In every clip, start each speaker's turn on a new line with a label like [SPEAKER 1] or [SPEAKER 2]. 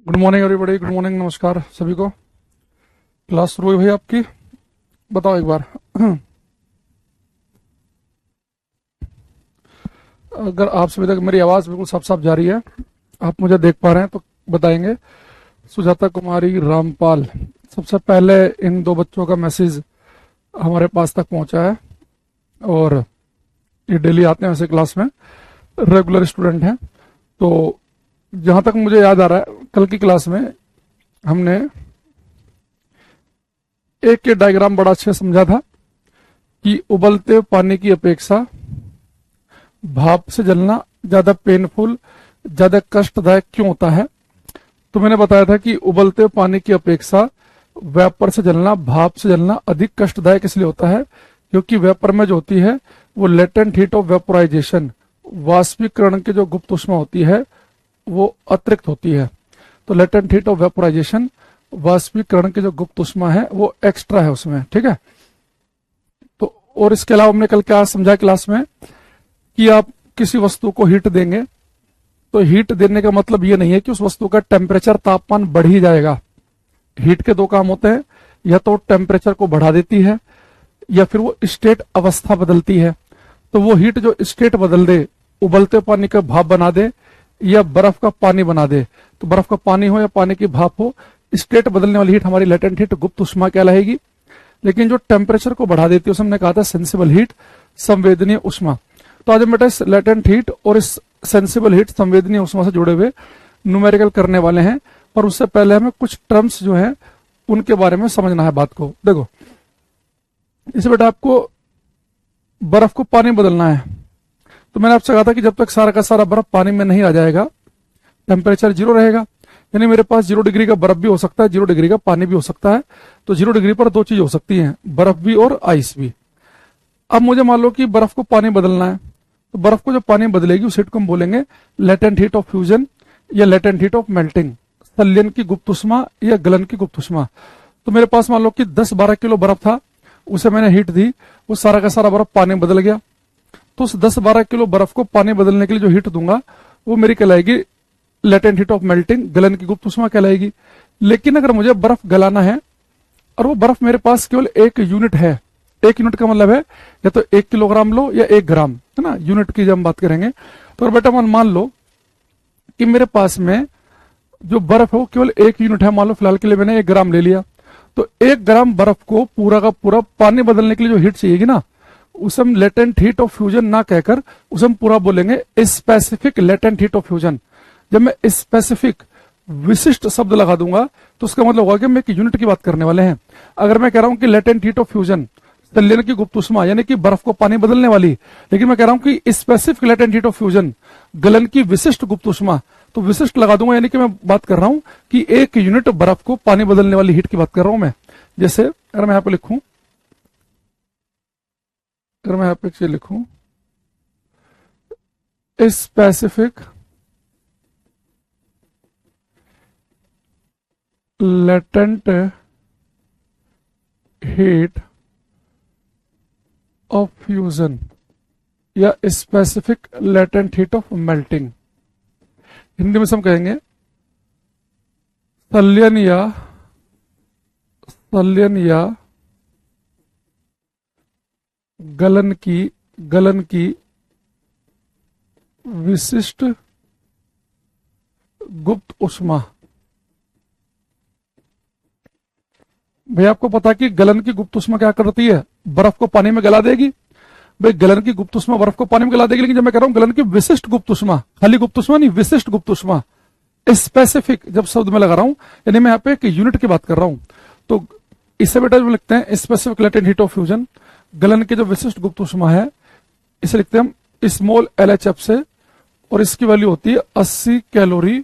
[SPEAKER 1] Good morning everybody. Good morning, नमस्कार सभी को। क्लास शुरू हुई भाई आपकी? बताओ एक बार। अगर आप सभी तक मेरी आवाज़ बिल्कुल साफ साफ जा रही है, आप मुझे देख पा रहे हैं तो बताएंगे। सुजाता कुमारी, रामपाल, सबसे पहले इन दो बच्चों का मैसेज हमारे पास तक पहुंचा है और ये डेली आते हैं वैसे क्लास में, रेगुलर स्टूडेंट हैं। तो जहां तक मुझे याद आ रहा है, कल की क्लास में हमने एक के डायग्राम बड़ा अच्छा समझा था कि उबलते पानी की अपेक्षा भाप से जलना ज्यादा पेनफुल, ज्यादा कष्टदायक क्यों होता है। तो मैंने बताया था कि उबलते पानी की अपेक्षा वेपर से जलना, भाप से जलना अधिक कष्टदायक इसलिए होता है क्योंकि वेपर में जो होती है वो लेटेंट हीट ऑफ वेपोराइजेशन, वाष्पीकरण की जो गुप्त ऊष्मा होती है वो अतिरिक्त होती है। तो लेटेंट हीट ऑफ वेपोराइजेशन, वाष्पीकरण की जो गुप्त ऊष्मा है वो एक्स्ट्रा है उसमें, ठीक है। तो और इसके अलावा हमने कल क्या समझा क्लास में कि आप किसी वस्तु को हीट देंगे तो हीट देने का मतलब ये नहीं है कि उस वस्तु का टेम्परेचर, तापमान बढ़ ही जाएगा। हीट के दो काम होते हैं, या तो टेम्परेचर को बढ़ा देती है या फिर वो स्टेट अवस्था बदलती है। तो वो हीट जो स्टेट बदल दे, उबलते पानी का भाप बना दे या बर्फ का पानी बना दे, तो बर्फ का पानी हो या पानी की भाप हो, स्टेट बदलने वाली हीट हमारी लेटेंट हीट, गुप्त ऊष्मा कहलाएगी। लेकिन जो टेम्परेचर को बढ़ा देती है उसे हमने कहा था सेंसिबल हीट, संवेदनीय ऊष्मा। तो आज हम बेटा इस लेटेंट हीट और इस सेंसिबल हीट, संवेदनीय ऊष्मा से जुड़े हुए न्यूमेरिकल करने वाले हैं। पर उससे पहले हमें कुछ टर्म्स जो है उनके बारे में समझना है बात को। देखो, इसे बेटा आपको बर्फ को पानी बदलना है, तो मैंने आपसे कहा था कि जब तक सारा का सारा बर्फ पानी में नहीं आ जाएगा टेम्परेचर 0 रहेगा। यानी मेरे पास 0 डिग्री का बर्फ भी हो सकता है, 0 डिग्री का पानी भी हो सकता है। तो 0 डिग्री पर दो चीज हो सकती हैं, बर्फ भी और आइस भी। अब मुझे मान लो कि बर्फ को पानी बदलना है, तो बर्फ को जो पानी बदलेगी उस हीट को हम बोलेंगे लेटेंट हीट ऑफ फ्यूजन या लेटेंट हीट ऑफ मेल्टिंग, संलयन की गुप्त ऊष्मा या गलन की गुप्त ऊष्मा। तो मेरे पास मान लो कि 10-12 किलो बर्फ था, उसे मैंने हीट दी, वो सारा का सारा बर्फ पानी बदल गया। तो उस 10-12 किलो बर्फ को पानी बदलने के लिए जो हीट दूंगा वो मेरी कहलाएगी लेटेंट हीट ऑफ मेल्टिंग, गलन की गुप्त ऊष्मा कहलाएगी। लेकिन अगर मुझे बर्फ गलाना है और वो बर्फ मेरे पास केवल 1 यूनिट है, 1 यूनिट का मतलब है या तो 1 किलोग्राम लो या 1 ग्राम, है ना, यूनिट की जब हम बात करेंगे। तो बेटा मान लो कि मेरे पास में जो बर्फ है वो केवल 1 यूनिट है, मान लो फिलहाल के लिए मैंने 1 ग्राम ले लिया। तो 1 ग्राम बर्फ को पूरा का पूरा पानी बदलने के लिए जो हीट चाहिएगी ना, उसे हम लेटेंट हीट ऑफ फ्यूजन ना कहकर उसे हम पूरा बोलेंगे specific latent heat of fusion. जब मैं स्पेसिफिक, विशिष्ट शब्द लगा दूंगा तो उसका मतलब होगा कि हम एक यूनिट की बात करने वाले हैं। अगर मैं कह रहा हूं कि लेटेंट हीट ऑफ फ्यूजन, संलयन की गुप्त ऊष्मा, यानी कि बर्फ को पानी बदलने वाली, लेकिन मैं कह रहा हूं कि specific latent heat of fusion, गलन की विशिष्ट गुप्त ऊष्मा, तो विशिष्ट लगा दूंगा, यानी कि मैं बात कर रहा हूं कि 1 यूनिट बर्फ को पानी बदलने वाली हीट की बात कर रहा हूं मैं। जैसे अगर मैं यहां पर लिखूं, अगर मैं यहां पे लिखूं specific latent heat of fusion या specific latent heat of melting, Hindi में हम कहेंगे संलयन या गलन की विशिष्ट गुप्त ऊष्मा। भाई आपको पता कि गलन की गुप्त ऊष्मा क्या करती है, बर्फ को पानी में गला देगी। भाई गलन की गुप्त ऊष्मा बर्फ को पानी में गला देगी, लेकिन जब मैं कह रहा हूं गलन की विशिष्ट गुप्त ऊष्मा, खाली गुप्त ऊष्मा नहीं, विशिष्ट गुप्त ऊष्मा, स्पेसिफिक जब शब्द में लगा रहा हूं, यानी मैं यहाँ पे एक यूनिट की बात कर रहा हूं। तो इसे बेटा जो लिखते हैं specific latent heat of fusion, गलन की जो विशिष्ट गुप्त ऊष्मा है, इसे लिखते हैं हम स्मॉल LHF से, और इसकी वैल्यू होती है 80 कैलोरी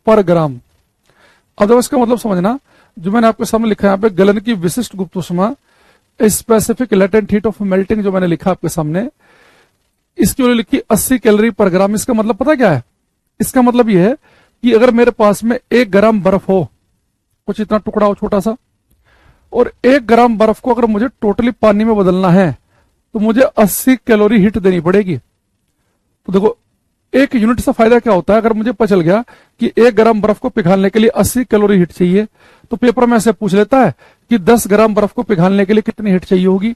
[SPEAKER 1] पर ग्राम। अब इसका मतलब समझना, जो मैंने आपके सामने लिखा है यहाँ पे गलन की विशिष्ट गुप्त ऊष्मा, specific latent heat of melting, जो मैंने लिखा आपके सामने, इसकी वैल्यू लिखी 80 कैलोरी पर ग्राम। इसका मतलब पता क्या है, इसका मतलब यह है कि अगर मेरे पास में 1 ग्राम बर्फ हो, कुछ इतना टुकड़ा हो छोटा सा, और 1 ग्राम बर्फ को अगर मुझे टोटली पानी में बदलना है तो मुझे 80 कैलोरी हीट देनी पड़ेगी। तो देखो एक यूनिट से फायदा क्या होता है, अगर मुझे पता चल गया कि 1 ग्राम बर्फ को पिघालने के लिए 80 कैलोरी हीट चाहिए, तो पेपर में ऐसे पूछ लेता है कि 10 ग्राम बर्फ को पिघालने के लिए कितनी हीट चाहिए होगी।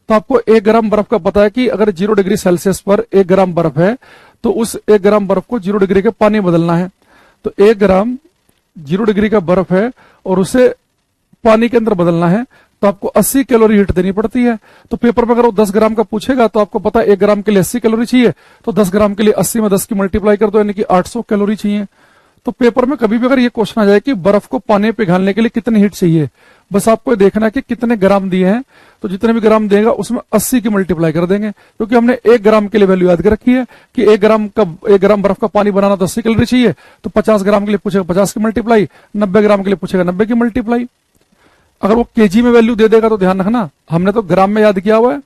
[SPEAKER 1] तो आपको 1 ग्राम बर्फ का पता है कि अगर 0 डिग्री सेल्सियस पर 1 ग्राम बर्फ है तो उस 1 ग्राम बर्फ को 0 डिग्री के पानी में बदलना है। तो 1 ग्राम 0 डिग्री का बर्फ है और उसे पानी के अंदर बदलना है, तो आपको 80 कैलोरी हीट देनी पड़ती है। तो पेपर में अगर वो 10 ग्राम का पूछेगा तो आपको पता है 1 ग्राम के लिए 80 कैलोरी चाहिए, तो 10 ग्राम के लिए 80 में 10 की मल्टीप्लाई कर दो, यानी कि 800 कैलोरी चाहिए। तो पेपर में कभी भी अगर ये क्वेश्चन आ जाए कि बर्फ को पानी में पिघालने के लिए कितनी हीट चाहिए, बस आपको ये देखना है कि कितने ग्राम दिए हैं, तो जितने भी ग्राम देगा उसमें 80 की मल्टीप्लाई कर देंगे, क्योंकि हमने 1 ग्राम के लिए वैल्यू याद कर रखी है कि 1 ग्राम बर्फ का पानी बनाना तो 80 कैलोरी चाहिए। तो 50 ग्राम के लिए पूछेगा 50 की मल्टीप्लाई, 90 ग्राम के लिए पूछेगा 90 की मल्टीप्लाई। अगर वो केजी में वैल्यू दे देगा तो ध्यान रखना, हमने तो ग्राम में याद किया हुआ है,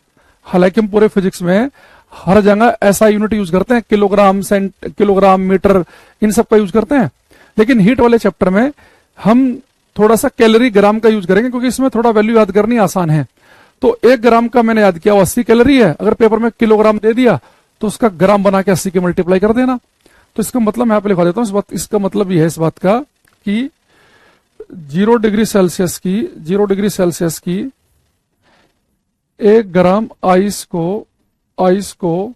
[SPEAKER 1] हालांकि हम पूरे फिजिक्स में हर जगह ऐसा यूनिट यूज करते हैं, किलोग्राम, किलोग्राम, मीटर, इन सब का यूज करते हैं, लेकिन हीट वाले चैप्टर में हम थोड़ा सा कैलोरी ग्राम का यूज करेंगे, क्योंकि इसमें थोड़ा वैल्यू याद करनी आसान है। तो 1 ग्राम का मैंने याद किया वो 80 कैलोरी है, अगर पेपर में किलोग्राम दे दिया तो उसका ग्राम बना के 80 की मल्टीप्लाई कर देना। तो इसका मतलब मैं यहाँ पे लिखवा देता हूँ, इसका मतलब यह है इस बात का कि 0 डिग्री सेल्सियस की 1 ग्राम आइस को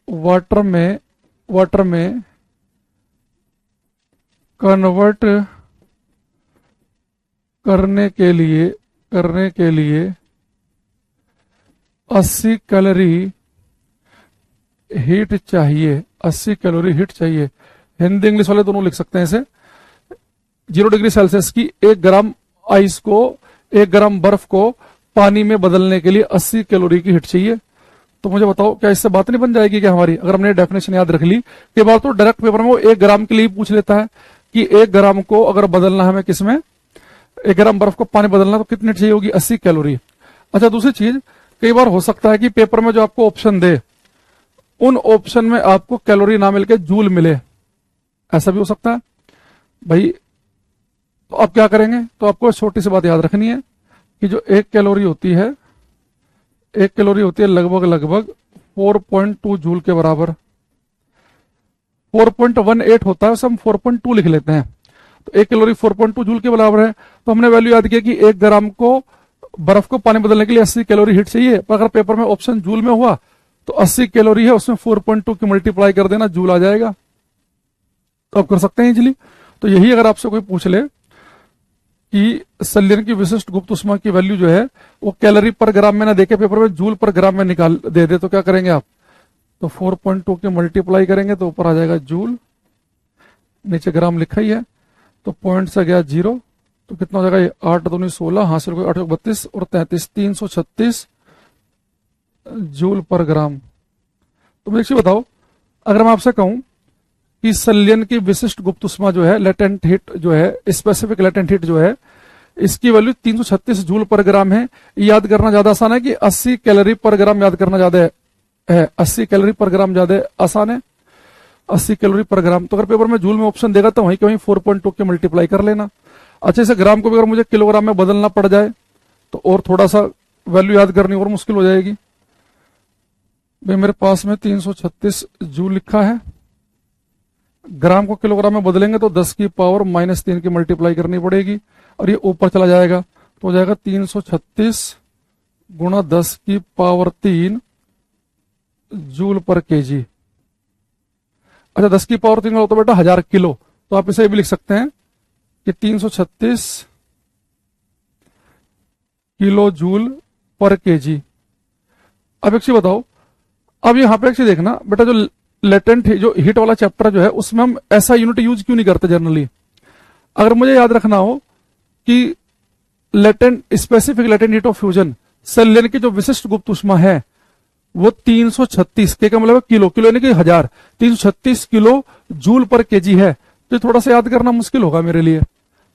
[SPEAKER 1] वाटर में कन्वर्ट करने के लिए 80 कैलोरी हीट चाहिए। 80 कैलोरी हीट चाहिए, हिंदी इंग्लिश वाले दोनों लिख सकते हैं इसे। 0 डिग्री सेल्सियस की 1 ग्राम आइस को, 1 ग्राम बर्फ को पानी में बदलने के लिए 80 कैलोरी की हीट चाहिए। तो मुझे बताओ क्या इससे बात नहीं बन जाएगी क्या हमारी, अगर हमने डेफिनेशन याद रख ली। कई बार तो डायरेक्ट पेपर में वो 1 ग्राम के लिए पूछ लेता है कि 1 ग्राम को अगर बदलना है हमें किसमें, 1 ग्राम बर्फ को पानी बदलना तो कितनी चाहिए होगी, 80 कैलोरी। अच्छा, दूसरी चीज, कई बार हो सकता है कि पेपर में जो आपको ऑप्शन दे उन ऑप्शन में आपको कैलोरी ना मिलके जूल मिले, ऐसा भी हो सकता है भाई। तो आप क्या करेंगे, तो आपको छोटी सी बात याद रखनी है कि जो 1 कैलोरी होती है, 1 कैलोरी होती है लगभग 4.2 जूल के बराबर। 4.18 होता है, उसे हम 4.2 लिख लेते हैं। तो 1 कैलोरी 4.2 जूल के बराबर है। तो हमने वैल्यू याद किया कि 1 ग्राम को बर्फ को पानी बदलने के लिए 80 कैलोरी हीट चाहिए, पर अगर पेपर में ऑप्शन जूल में हुआ तो 80 कैलोरी है, उसमें 4.2 की मल्टीप्लाई कर देना, जूल आ जाएगा। तो आप कर सकते हैं इजीली। तो यही अगर आपसे कोई पूछ ले कि संलयन की विशिष्ट गुप्त उष्मा की वैल्यू जो है वो कैलोरी पर ग्राम में ना देके पेपर में जूल पर ग्राम में निकाल दे तो क्या करेंगे आप, तो 4.2 की मल्टीप्लाई करेंगे तो ऊपर आ जाएगा जूल, नीचे ग्राम लिखा ही है, तो पॉइंट से गया 0, तो कितना हो जाएगा, 8 दूनी 16, हासिल को 8 32 और 33, 336 जूल पर ग्राम। तो मुझे एक चीज बताओ, अगर मैं आपसे कहूं कि संलयन की विशिष्ट गुप्त उष्मा जो है, लेटेंट हीट जो है, स्पेसिफिक लेटेंट हीट जो है, इसकी वैल्यू 336 जूल पर ग्राम है, याद करना ज्यादा आसान है कि 80 कैलोरी पर ग्राम याद करना ज्यादा है। 80 कैलोरी पर ग्राम ज्यादा आसान है, 80 कैलोरी पर ग्राम। तो अगर पेपर में जूल में ऑप्शन देगा तो वहीं के वहीं 4.2 की मल्टीप्लाई कर लेना। अच्छे से ग्राम को भी अगर मुझे किलोग्राम में बदलना पड़ जाए तो और थोड़ा सा वैल्यू याद करनी और मुश्किल हो जाएगी। भाई मेरे पास में 336 जूल लिखा है, ग्राम को किलोग्राम में बदलेंगे तो 10 की पावर -3 की मल्टीप्लाई करनी पड़ेगी और ये ऊपर चला जाएगा, तो हो जाएगा 336 गुणा 10 की पावर 3 जूल पर केजी। अच्छा, 10 की पावर 3 तो बेटा 1000 किलो, तो आप इसे भी लिख सकते हैं कि 336 किलो जूल पर केजी। अब एक चीज बताओ, अब यहां पे एक चीज देखना बेटा, जो लेटेंट जो हीट वाला चैप्टर जो है उसमें हम ऐसा यूनिट यूज क्यों नहीं करते जनरली। अगर मुझे याद रखना हो कि specific latent heat of fusion, संलयन की जो विशिष्ट गुप्त उष्मा है वो 336 के का मतलब किलो, किलो यानी कि 1000, 336 किलो जूल पर केजी है। तो थोड़ा सा याद करना मुश्किल होगा मेरे लिए,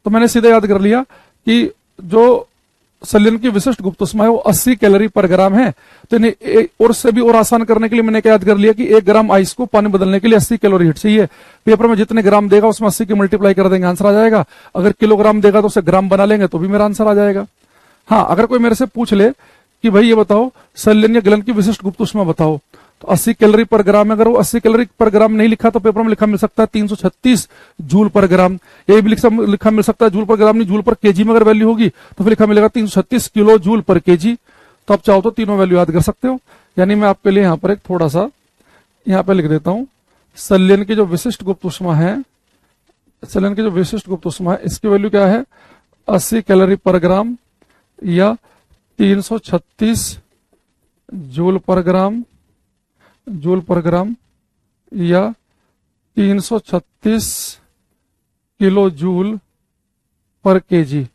[SPEAKER 1] तो मैंने सीधा याद कर लिया कि जो संलयन की विशिष्ट गुप्त उष्मा है वो 80 कैलोरी पर ग्राम है। तो और से भी और आसान करने के लिए मैंने क्या याद कर लिया कि 1 ग्राम आइस को पानी बदलने के लिए 80 कैलोरी हीट चाहिए। पेपर में जितने ग्राम देगा उसमें 80 की मल्टीप्लाई कर देंगे, आंसर आ जाएगा। अगर किलोग्राम देगा तो उसे ग्राम बना लेंगे तो भी मेरा आंसर आ जाएगा। हाँ, अगर कोई मेरे से पूछ ले कि भाई ये बताओ संलयन या गलन की विशिष्ट गुप्त ऊष्मा बताओ। तो 80 कैलोरी पर ग्राम है। अगर वो 80 कैलोरी पर ग्राम नहीं लिखा तो पेपर में लिखा मिल सकता है 336 जूल पर ग्राम। ये भी लिखा मिल सकता है जूल पर ग्राम नहीं, जूल पर केजी में अगर वैल्यू होगी तो फिर लिखा मिलेगा 336 किलो जूल पर केजी। तो आप चाहो तो तीनों वैल्यू याद कर सकते हो। यानी मैं आपके लिए यहाँ पर एक थोड़ा सा यहाँ पे लिख देता हूं, संलयन की जो विशिष्ट गुप्त ऊष्मा है, संलयन की जो विशिष्ट गुप्त ऊष्मा है इसकी वैल्यू क्या है, 80 कैलोरी पर ग्राम या 336 जूल पर ग्राम, जूल पर ग्राम या 336 किलो जूल पर केजी।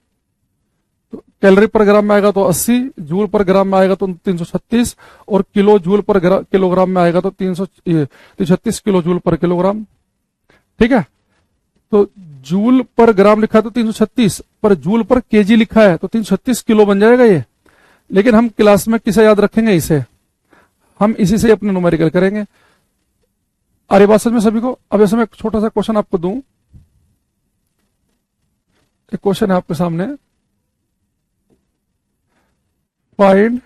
[SPEAKER 1] तो कैलोरी पर ग्राम में आएगा तो 80, जूल पर ग्राम में आएगा तो 336 और किलो जूल पर किलोग्राम में आएगा तो 336 किलो जूल पर किलोग्राम। ठीक है, तो जूल पर ग्राम लिखा है तो 336, पर जूल पर केजी लिखा है तो 336 किलो बन जाएगा ये। लेकिन हम क्लास में किसे याद रखेंगे, इसे हम इसी से अपने न्यूमेरिकल करेंगे। अरे बात समझ में सभी को। अब जैसे मैं एक छोटा सा क्वेश्चन आपको दूं, एक क्वेश्चन है आपके सामने, find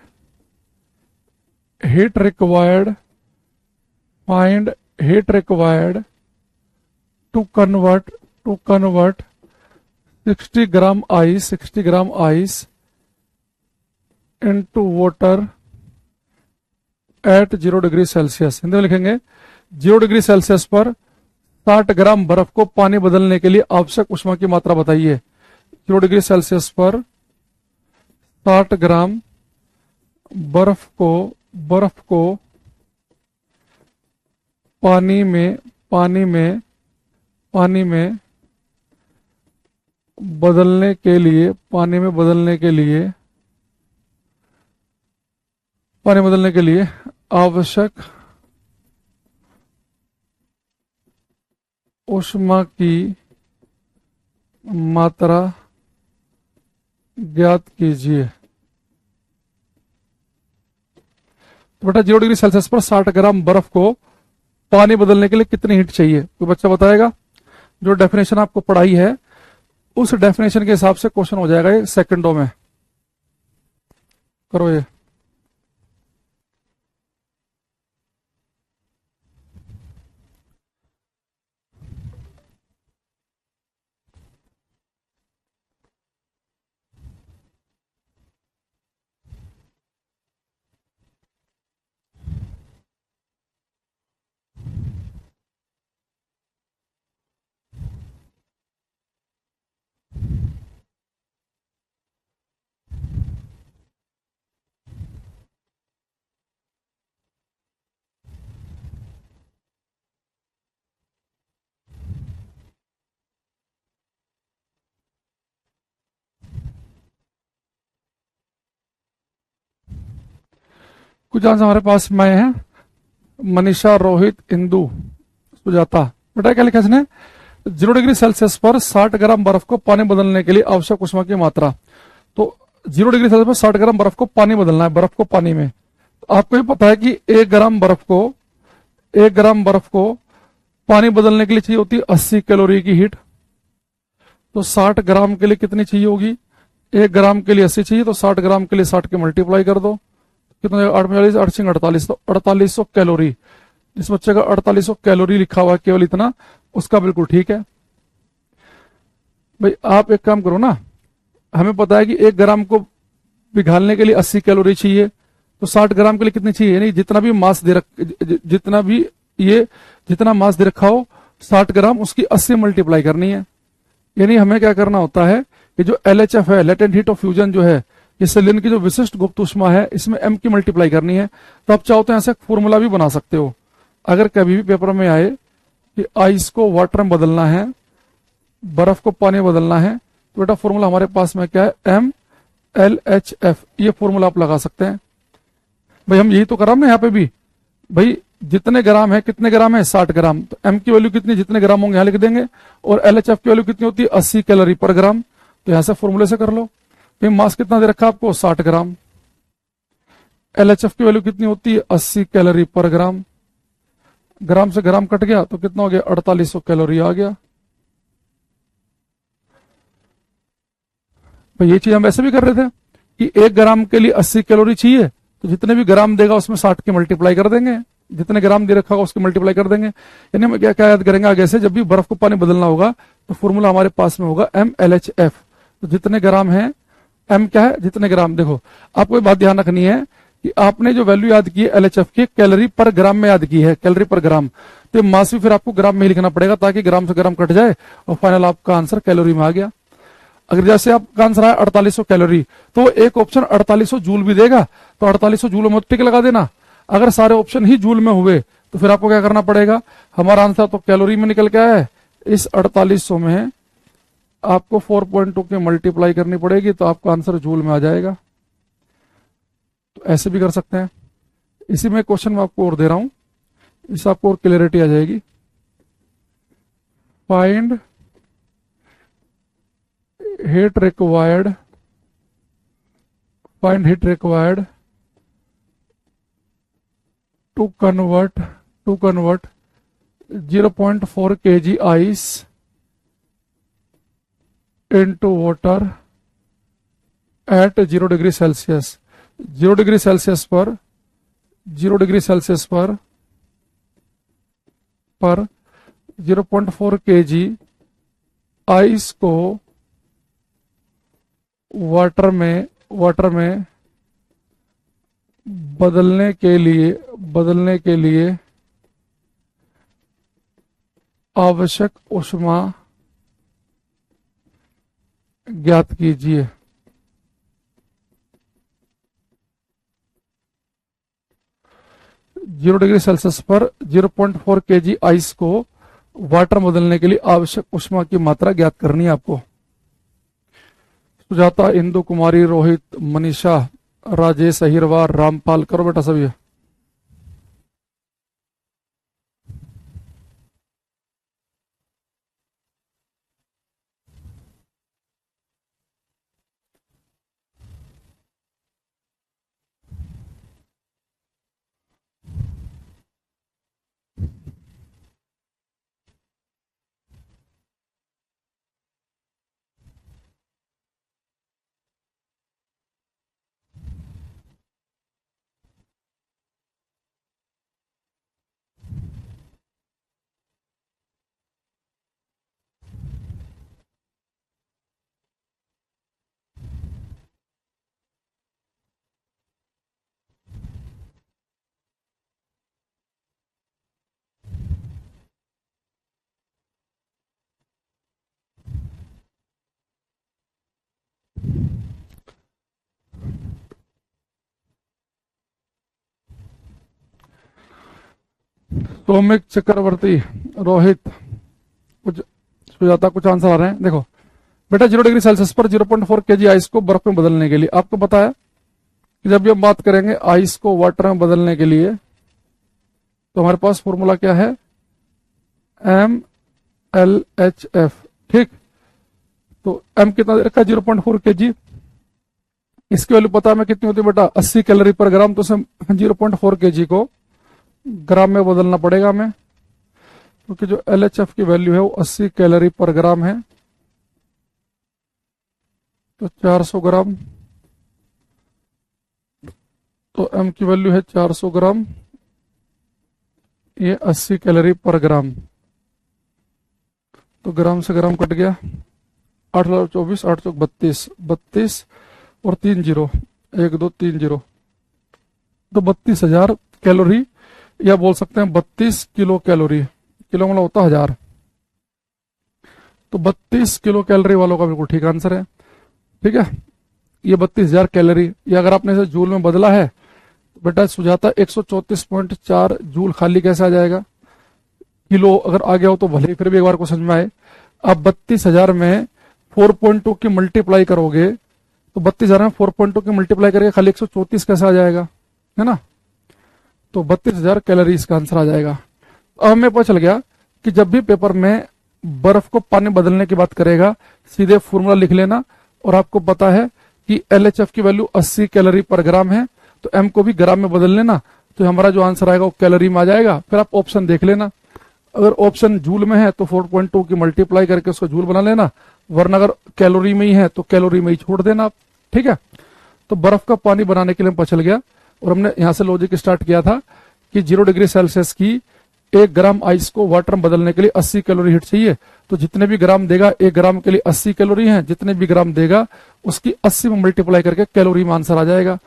[SPEAKER 1] heat required, find heat required to convert 60 gram ice, 60 gram ice into water at 0 degree Celsius. Hindi में लिखेंगे 0 डिग्री सेल्सियस पर 60 ग्राम बर्फ को पानी बदलने के लिए आवश्यक ऊष्मा की मात्रा बताइए। 0 डिग्री सेल्सियस पर 60 ग्राम बर्फ को पानी में बदलने के लिए, आवश्यक ऊष्मा की मात्रा ज्ञात कीजिए। तो बेटा 0 डिग्री सेल्सियस पर 60 ग्राम बर्फ को पानी बदलने के लिए कितनी हीट चाहिए, कोई बच्चा बताएगा? जो डेफिनेशन आपको पढ़ाई है उस डेफिनेशन के हिसाब से क्वेश्चन हो जाएगा ये सेकंडों में। करो ये। कुछ आंसर हमारे पास में है, मनीषा, रोहित, इंदु, सुजाता। बेटा क्या लिखा इसने, 0 डिग्री सेल्सियस पर 60 ग्राम बर्फ को पानी बदलने के लिए आवश्यक ऊष्मा की मात्रा। तो 0 डिग्री सेल्सियस पर 60 ग्राम बर्फ को पानी बदलना है, बर्फ को पानी में। तो आपको ये पता है कि 1 ग्राम बर्फ को पानी बदलने के लिए चाहिए होती है 80 कैलोरी की हीट। तो 60 ग्राम के लिए कितनी चाहिए होगी, 1 ग्राम के लिए 80 चाहिए, तो 60 ग्राम के लिए 60 के मल्टीप्लाई कर दो, कितना 8 48, तो 4800 कैलोरी। जिस बच्चे का 4800 कैलोरी लिखा हुआ है केवल इतना, उसका बिल्कुल ठीक है। भाई आप एक काम करो ना, हमें पता है कि 1 ग्राम को पिघालने के लिए 80 कैलोरी चाहिए, तो 60 ग्राम के लिए कितनी चाहिए, यानी जितना भी मास दे रखा हो 60 ग्राम, उसकी 80 मल्टीप्लाई करनी है। यानी हमें क्या करना होता है कि जो LHF है, लेटेंट हीट ऑफ फ्यूजन जो है, ये संलयन की जो विशिष्ट गुप्त ऊष्मा है, इसमें m की मल्टीप्लाई करनी है। तो आप चाहो तो ऐसे फॉर्मूला भी बना सकते हो। अगर कभी भी पेपर में आए कि आइस को वाटर में बदलना है, बर्फ को पानी में बदलना है, तो बेटा फॉर्मूला हमारे पास में क्या है, MLHF। ये फॉर्मूला आप लगा सकते हैं। भाई हम यही तो कर रहा हूं ना यहाँ पे भी, भाई जितने ग्राम है, कितने ग्राम है, 60 ग्राम, तो m की वैल्यू कितनी, जितने ग्राम होंगे यहाँ लिख देंगे, और LHF की वैल्यू कितनी होती है, 80 कैलोरी पर ग्राम। तो यहां से फॉर्मूले से कर लो। भाई मास कितना दे रखा आपको, 60 ग्राम, LHF की वैल्यू कितनी होती है, 80 कैलोरी पर ग्राम। ग्राम से ग्राम कट गया तो कितना हो गया, 4800 कैलोरी आ गया। भाई ये चीज हम वैसे भी कर रहे थे कि 1 ग्राम के लिए 80 कैलोरी चाहिए, तो तो जितने भी ग्राम देगा उसमें 60 के मल्टीप्लाई कर देंगे, जितने ग्राम दे रखा होगा उसके मल्टीप्लाई कर देंगे। यानी हम क्या क्या याद करेंगे आगे से, जब भी बर्फ को पानी बदलना होगा तो फॉर्मूला हमारे पास में होगा MLHF। तो जितने ग्राम है, M क्या है, जितने ग्राम। देखो आपको एक बात ध्यान रखनी है कि आपने जो वैल्यू याद की है LHF की, कैलोरी पर ग्राम में याद की है, कैलोरी पर ग्राम। तो मास भी फिर आपको ग्राम में ही लिखना पड़ेगा ताकि ग्राम से ग्राम कट जाए और फाइनल आपका आंसर कैलोरी में आ गया। अगर जैसे आपका आंसर आया 4800 कैलोरी, तो एक ऑप्शन 4800 जूल भी देगा, तो 4800 जूल में टिक लगा देना। अगर सारे ऑप्शन ही जूल में हुए तो फिर आपको क्या करना पड़ेगा, हमारा आंसर तो कैलोरी में निकल के आया है, इस 4800 में आपको 4.2 की मल्टीप्लाई करनी पड़ेगी तो आपका आंसर जूल में आ जाएगा। तो ऐसे भी कर सकते हैं। इसी में क्वेश्चन में आपको और दे रहा हूं, इससे आपको और क्लियरिटी आ जाएगी। Find heat required, find heat required to convert 0.4 kg ice into water at 0 degree Celsius. 0 degree Celsius पर 0.4 kg आइस को वाटर में बदलने के लिए आवश्यक ऊष्मा ज्ञात कीजिए। जीरो डिग्री सेल्सियस पर 0.4 kg आइस को वाटर बदलने के लिए आवश्यक ऊष्मा की मात्रा ज्ञात करनी है आपको। सुजाता, इंदु कुमारी, रोहित, मनीषा, राजेश, अहिरवार, रामपाल, करो बेटा सभी। सौमिक, चक्रवर्ती, रोहित, कुछ सुजाता, कुछ आंसर आ रहे हैं। देखो बेटा 0 डिग्री सेल्सियस पर 0.4 kg आइस को बर्फ में बदलने के लिए आपको पता है कि जब भी हम बात करेंगे आइस को वाटर में बदलने के लिए तो हमारे पास फॉर्मूला क्या है, MLHF। ठीक, तो M कितना दे रखा है, 0.4 kg। इसकी वैल्यू पता है मैं कितनी होती है बेटा, 80 कैलोरी पर ग्राम। तो 0.4 kg को ग्राम में बदलना पड़ेगा हमें, क्योंकि जो LHF की वैल्यू है वो 80 कैलोरी पर ग्राम है। तो 400 ग्राम, तो M की वैल्यू है 400 ग्राम, ये 80 कैलोरी पर ग्राम। तो ग्राम से ग्राम कट गया, 8 24 8 32 32 और 3 0, 1 2 3 0, तो 32,000 कैलोरी, या बोल सकते हैं 32 किलो कैलोरी। किलो मतलब होता 1000, तो 32 किलो कैलोरी वालों का बिल्कुल ठीक आंसर है। ठीक है, ये 32,000 कैलोरी। ये अगर आपने इसे जूल में बदला है तो बेटा सुजाता 134.4 जूल खाली कैसे आ जाएगा। किलो अगर आ गया हो तो भले ही फिर भी एक बार को समझ में आए। आप 32,000 में 4.2 की मल्टीप्लाई करोगे तो 32,000 में 4.2 की मल्टीप्लाई करके खाली 134 कैसे आ जाएगा, है ना। तो 32,000 कैलोरी इसका आंसर आ जाएगा। अब हमें पता चल गया कि जब भी पेपर में बर्फ को पानी बदलने की बात करेगा सीधे फॉर्मूला लिख लेना। और आपको पता है कि LHF की वैल्यू 80 कैलोरी पर ग्राम है, तो M को भी ग्राम में बदल लेना, तो हमारा जो आंसर आएगा वो कैलोरी में आ जाएगा। फिर आप ऑप्शन देख लेना, अगर ऑप्शन जूल में है तो 4.2 की मल्टीप्लाई करके उसको जूल बना लेना, वरना अगर कैलोरी में ही है तो कैलोरी में ही छोड़ देना आप। ठीक है, तो बर्फ का पानी बनाने के लिए पता चल गया और हमने यहां से लॉजिक स्टार्ट किया था कि 0 डिग्री सेल्सियस की 1 ग्राम आइस को वाटर में बदलने के लिए 80 कैलोरी हीट चाहिए। तो जितने भी ग्राम देगा 1 ग्राम के लिए 80 कैलोरी है, जितने भी ग्राम देगा उसकी 80 में मल्टीप्लाई करके कैलोरी में आंसर आ जाएगा।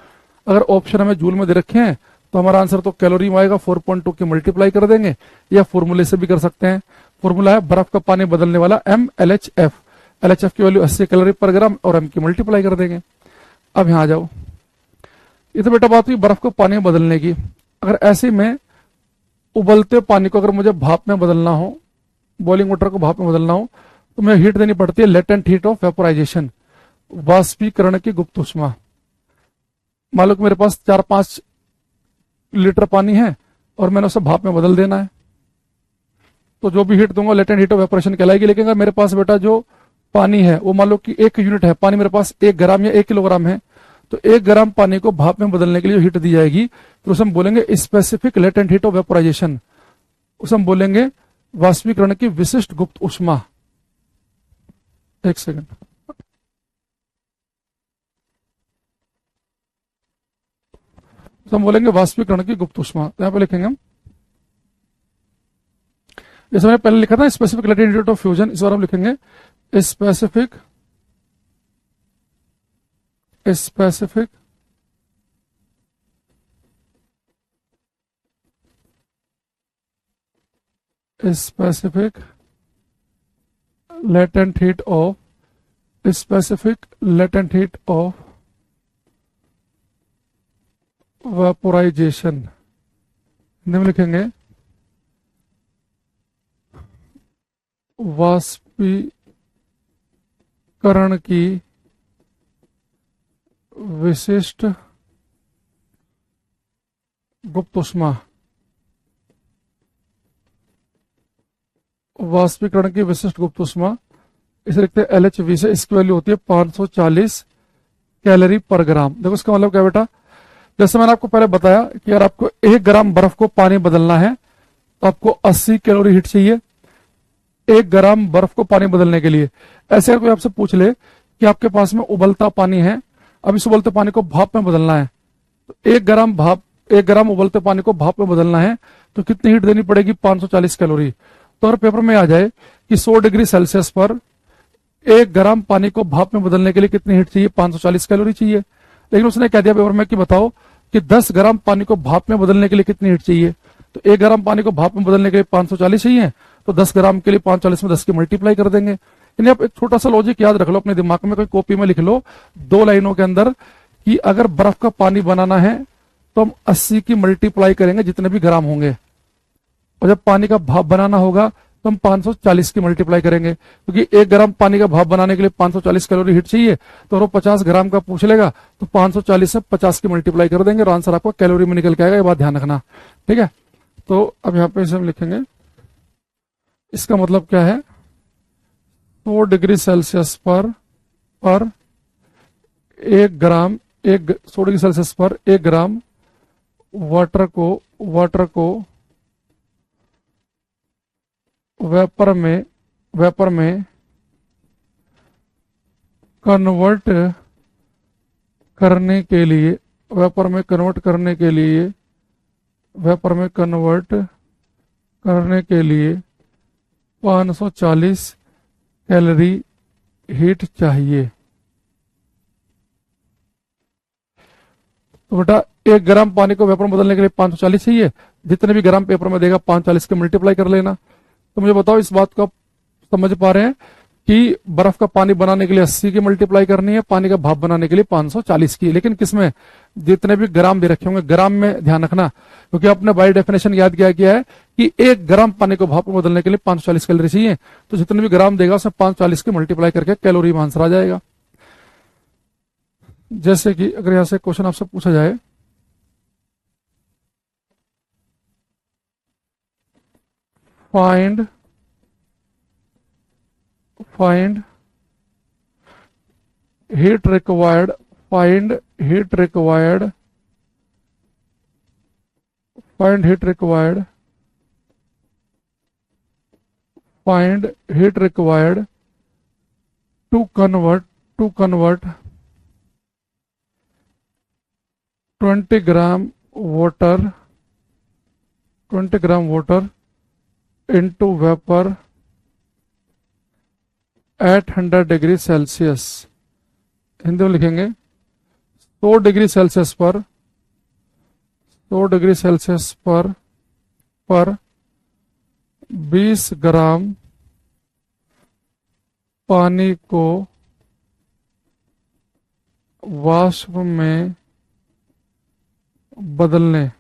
[SPEAKER 1] अगर ऑप्शन हमें जूल में दे रखे हैं तो हमारा आंसर तो कैलोरी में आएगा, 4.2 की मल्टीप्लाई कर देंगे, या फॉर्मूले से भी कर सकते हैं। फॉर्मूला है बर्फ का पानी बदलने वाला MLHF। LHF की वैल्यू 80 कैलोरी पर ग्राम और M की मल्टीप्लाई कर देंगे। अब यहां आ जाओ, ये तो बेटा बात हुई बर्फ को पानी में बदलने की। अगर ऐसे में उबलते पानी को अगर मुझे भाप में बदलना हो, बॉइलिंग वाटर को भाप में बदलना हो, तो मुझे हीट देनी पड़ती है लेटेंट हीट ऑफ वेपोराइजेशन, वाष्पीकरण की गुप्त ऊष्मा। मान लो कि मेरे पास 4-5 लीटर पानी है और मैंने उसे भाप में बदल देना है, तो जो भी हीट दूंगा लेटेंट हीट ऑफ वेपोरेशन कहलाएगी। लेकिन अगर मेरे पास बेटा जो पानी है वो मान लो कि 1 यूनिट है, पानी मेरे पास 1 ग्राम या 1 किलोग्राम है, तो 1 ग्राम पानी को भाप में बदलने के लिए जो हीट दी जाएगी तो उसे हम बोलेंगे specific latent heat of vaporisation, उसे हम बोलेंगे वाष्पीकरण की विशिष्ट गुप्त ऊष्मा। एक सेकंड, तो हम बोलेंगे वाष्पीकरण की गुप्त ऊष्मा। तो यहां पे लिखेंगे हम, जैसे मैंने पहले लिखा था specific latent heat of fusion, इस बार हम लिखेंगे specific specific specific latent heat of specific latent heat of vaporisation. Hindi में लिखेंगे वाष्पीकरण की विशिष्ट गुप्त ऊष्मा। वाष्पीकरण की विशिष्ट गुप्त ऊष्मा इसे लिखते हैं LHV से। इसकी वैल्यू होती है 540 कैलोरी पर ग्राम। देखो इसका मतलब क्या बेटा, जैसे मैंने आपको पहले बताया कि अगर आपको 1 ग्राम बर्फ को पानी बदलना है तो आपको 80 कैलोरी हीट चाहिए 1 ग्राम बर्फ को पानी बदलने के लिए। ऐसे अगर कोई आपसे पूछ ले कि आपके पास में उबलता पानी है, अब इस उबलते पानी को भाप में बदलना है, तो 1 ग्राम उबलते पानी को भाप में बदलना है तो कितनी हीट देनी पड़ेगी, 540 कैलोरी। तो अगर पेपर में आ जाए कि 100 डिग्री सेल्सियस पर 1 ग्राम पानी को भाप में बदलने के लिए कितनी हीट चाहिए, 540 कैलोरी चाहिए। लेकिन उसने कह दिया पेपर में कि बताओ कि 10 ग्राम पानी को भाप में बदलने के लिए कितनी हीट चाहिए, तो 1 ग्राम पानी को भाप में बदलने के लिए 540 चाहिए, तो 10 ग्राम के लिए 540 में 10 की मल्टीप्लाई कर देंगे। यानी आप एक छोटा सा लॉजिक याद रख लो अपने दिमाग में, कोई कॉपी में लिख लो 2 लाइनों के अंदर कि अगर बर्फ का पानी बनाना है तो हम 80 की मल्टीप्लाई करेंगे जितने भी ग्राम होंगे, और जब पानी का भाप बनाना होगा तो हम 540 की मल्टीप्लाई करेंगे, क्योंकि 1 ग्राम पानी का भाप बनाने के लिए 540 कैलोरी हीट चाहिए। तो वो 50 ग्राम का पूछ लेगा तो 540 से 50 की मल्टीप्लाई कर देंगे और आंसर आपको कैलोरी में निकल के आएगा। ये बात ध्यान रखना, ठीक है। तो अब यहाँ पे इसे हम लिखेंगे, इसका मतलब क्या है, 100 डिग्री सेल्सियस पर 1 ग्राम 100 डिग्री सेल्सियस पर 1 ग्राम वाटर को वेपर में कन्वर्ट करने के लिए 540 कैलोरी हीट चाहिए। तो बेटा 1 ग्राम पानी को वेपर में बदलने के लिए 540 चाहिए, जितने भी ग्राम पेपर में देगा 540 के मल्टीप्लाई कर लेना। तो मुझे बताओ इस बात को आप समझ पा रहे हैं कि बर्फ का पानी बनाने के लिए 80 की मल्टीप्लाई करनी है, पानी का भाप बनाने के लिए 540 की। लेकिन किसमें, जितने भी ग्राम दे रखे होंगे ग्राम में ध्यान रखना, क्योंकि आपने बाय डेफिनेशन याद किया है कि 1 ग्राम पानी को भाप में बदलने के लिए 540 कैलोरी चाहिए, तो जितने भी ग्राम देगा उसमें 540 की मल्टीप्लाई करके कैलोरी में आंसर आ जाएगा। जैसे कि अगर यहां से क्वेश्चन आपसे पूछा जाए, find heat required find heat required find heat required to convert 20 gram water into vapour eight 100 degree Celsius. Hindi में लिखेंगे 100 डिग्री सेल्सियस पर 20 ग्राम पानी को वाष्प में बदलने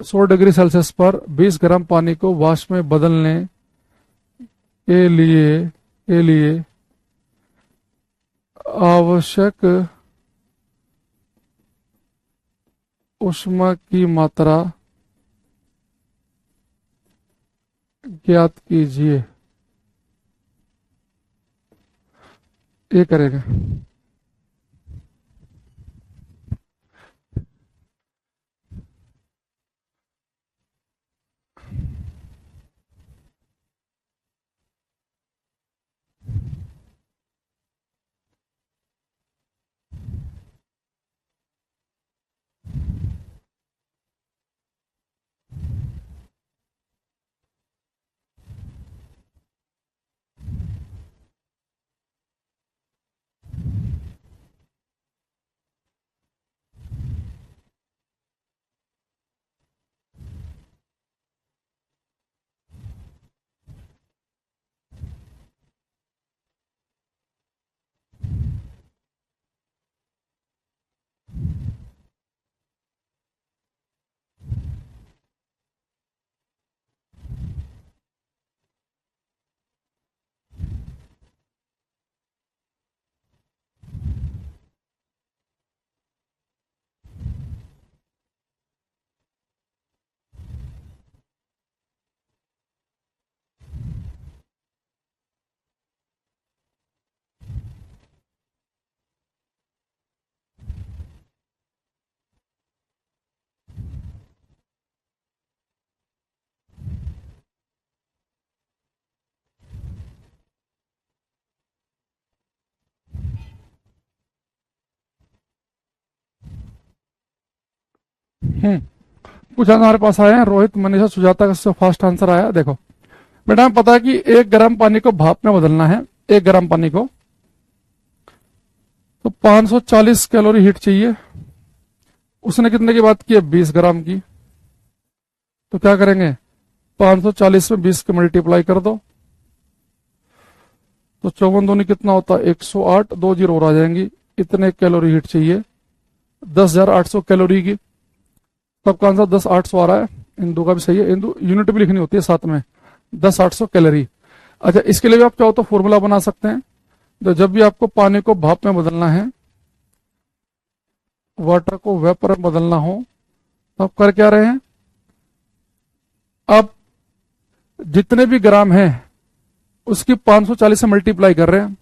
[SPEAKER 1] 100 डिग्री सेल्सियस पर 20 ग्राम पानी को वाष्प में बदलने के लिए आवश्यक ऊष्मा की मात्रा ज्ञात कीजिए। ये करेंगे। कुछ हमारे पास आए हैं। रोहित, मनीषा, सुजाता का फास्ट आंसर आया। देखो बेटा, हमें पता है कि 1 ग्राम पानी को भाप में बदलना है। 1 ग्राम पानी को तो 540 कैलोरी हीट चाहिए। उसने कितने की बात की है? 20 ग्राम की। तो क्या करेंगे? 540 में 20 के मल्टीप्लाई कर दो तो 54 दूनी कितना होता है? 108। 2 जीरो और आ जाएंगी। इतने कैलोरी हीट चाहिए, 10,800 कैलोरी की। सबका आंसर 10,800 आ रहा है। इंदू का भी सही है। इंदू यूनिट भी लिखनी होती है साथ में, 10,800 कैलोरी। अच्छा, इसके लिए भी आप चाहो तो फॉर्मूला बना सकते हैं। तो जब भी आपको पानी को भाप में बदलना है, वाटर को वेपर में बदलना हो, तो आप कर क्या रहे हैं? आप जितने भी ग्राम है उसकी 540 से मल्टीप्लाई कर रहे हैं,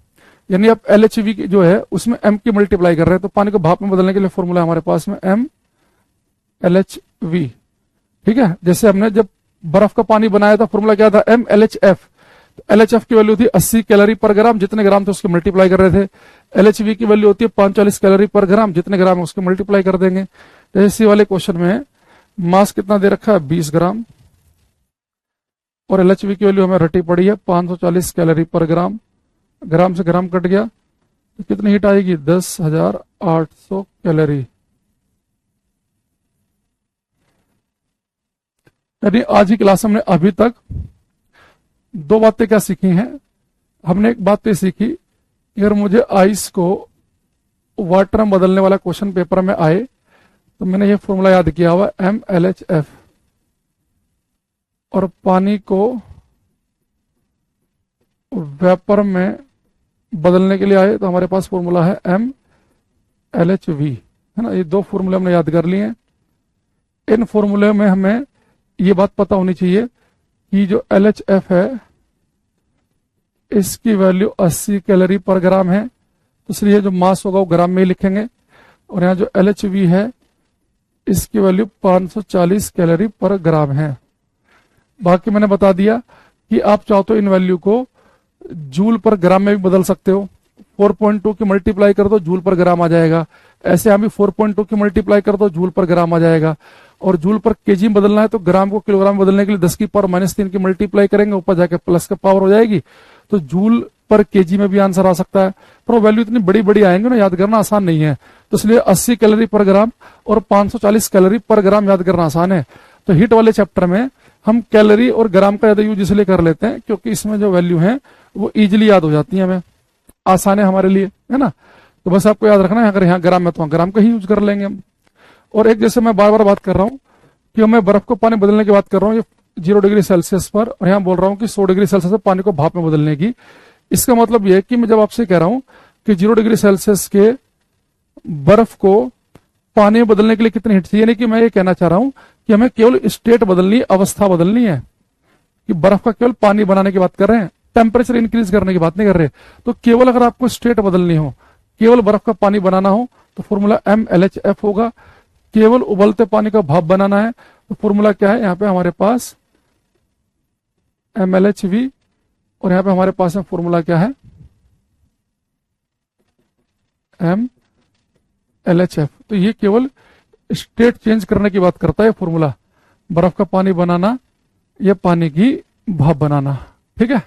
[SPEAKER 1] यानी आप LHV की जो है उसमें M की मल्टीप्लाई कर रहे हैं। तो पानी को भाप में बदलने के लिए फॉर्मूला हमारे पास में MLHV। ठीक है, जैसे हमने जब बर्फ का पानी बनाया था, फॉर्मूला क्या था? MLHF। तो LHF की वैल्यू थी 80 कैलोरी पर ग्राम। जितने ग्राम थे उसके मल्टीप्लाई कर रहे थे। LHV की वैल्यू होती है 540 कैलोरी पर ग्राम। जितने ग्राम है उसके मल्टीप्लाई कर देंगे। जैसे इसी वाले क्वेश्चन में मास कितना दे रखा है? 20 ग्राम। और LHV की वैल्यू हमें रटी पड़ी है 540 कैलोरी पर ग्राम। ग्राम से ग्राम कट गया तो कितनी हीट आएगी? 10,800 कैलोरी। यानी आज की क्लास में हमने अभी तक 2 बातें क्या सीखी हैं? हमने एक बात तो सीखी, अगर मुझे आइस को वाटर में बदलने वाला क्वेश्चन पेपर में आए तो मैंने ये फॉर्मूला याद किया हुआ MLHF। और पानी को वेपर में बदलने के लिए आए तो हमारे पास फॉर्मूला है MLHV, है ना। ये 2 फॉर्मूले हमने याद कर लिए हैं। इन फॉर्मूले में हमें ये बात पता होनी चाहिए कि जो LHF है इसकी वैल्यू 80 कैलोरी पर ग्राम है, तो इसलिए जो मास होगा वो ग्राम में ही लिखेंगे। और यहाँ जो LHV है इसकी वैल्यू 540 कैलोरी पर ग्राम है। बाकी मैंने बता दिया कि आप चाहो तो इन वैल्यू को जूल पर ग्राम में भी बदल सकते हो। 4.2 की मल्टीप्लाई कर दो जूल पर ग्राम आ जाएगा। ऐसे यहाँ भी 4.2 की मल्टीप्लाई कर दो जूल पर ग्राम आ जाएगा। और जूल पर केजी में बदलना है तो ग्राम को किलोग्राम में बदलने के लिए 10 की पावर -3 की मल्टीप्लाई करेंगे, ऊपर जाके प्लस का पावर हो जाएगी, तो जूल पर केजी में भी आंसर आ सकता है। पर वो वैल्यू इतनी बड़ी बड़ी आएंगे ना, याद करना आसान नहीं है। तो इसलिए 80 कैलोरी पर ग्राम और 540 कैलोरी पर ग्राम याद करना आसान है। तो हीट वाले चैप्टर में हम कैलोरी और ग्राम का ज्यादा यूज इसलिए कर लेते हैं क्योंकि इसमें जो वैल्यू है वो इजिली याद हो जाती है, हमें आसान है हमारे लिए, है ना। तो बस आपको याद रखना है, अगर यहाँ ग्राम है तो ग्राम का ही यूज कर लेंगे हम। और एक जैसे मैं बार बार बात कर रहा हूँ कि मैं बर्फ को पानी बदलने की बात कर रहा हूँ, ये 0 डिग्री सेल्सियस पर, और यहाँ बोल रहा हूँ कि 100 डिग्री सेल्सियस पर पानी को भाप में बदलने की। इसका मतलब यह है कि मैं जब आपसे कह रहा हूं कि 0 डिग्री सेल्सियस के बर्फ को पानी में बदलने के लिए कितनी हीट चाहिए, यानी कि मैं ये कहना चाह रहा हूं कि हमें केवल स्टेट बदलनी, अवस्था बदलनी है, कि बर्फ का केवल पानी बनाने की बात कर रहे हैं, टेम्परेचर इंक्रीज करने की बात नहीं कर रहे। तो केवल अगर आपको स्टेट बदलनी हो, केवल बर्फ का पानी बनाना हो तो फॉर्मूला MLHF होगा। केवल उबलते पानी का भाप बनाना है तो फॉर्मूला क्या है, यहाँ पे हमारे पास MLHV, और यहां पे हमारे पास में फॉर्मूला क्या है, MLHF। तो ये केवल स्टेट चेंज करने की बात करता है फॉर्मूला, बर्फ का पानी बनाना या पानी की भाप बनाना, ठीक है।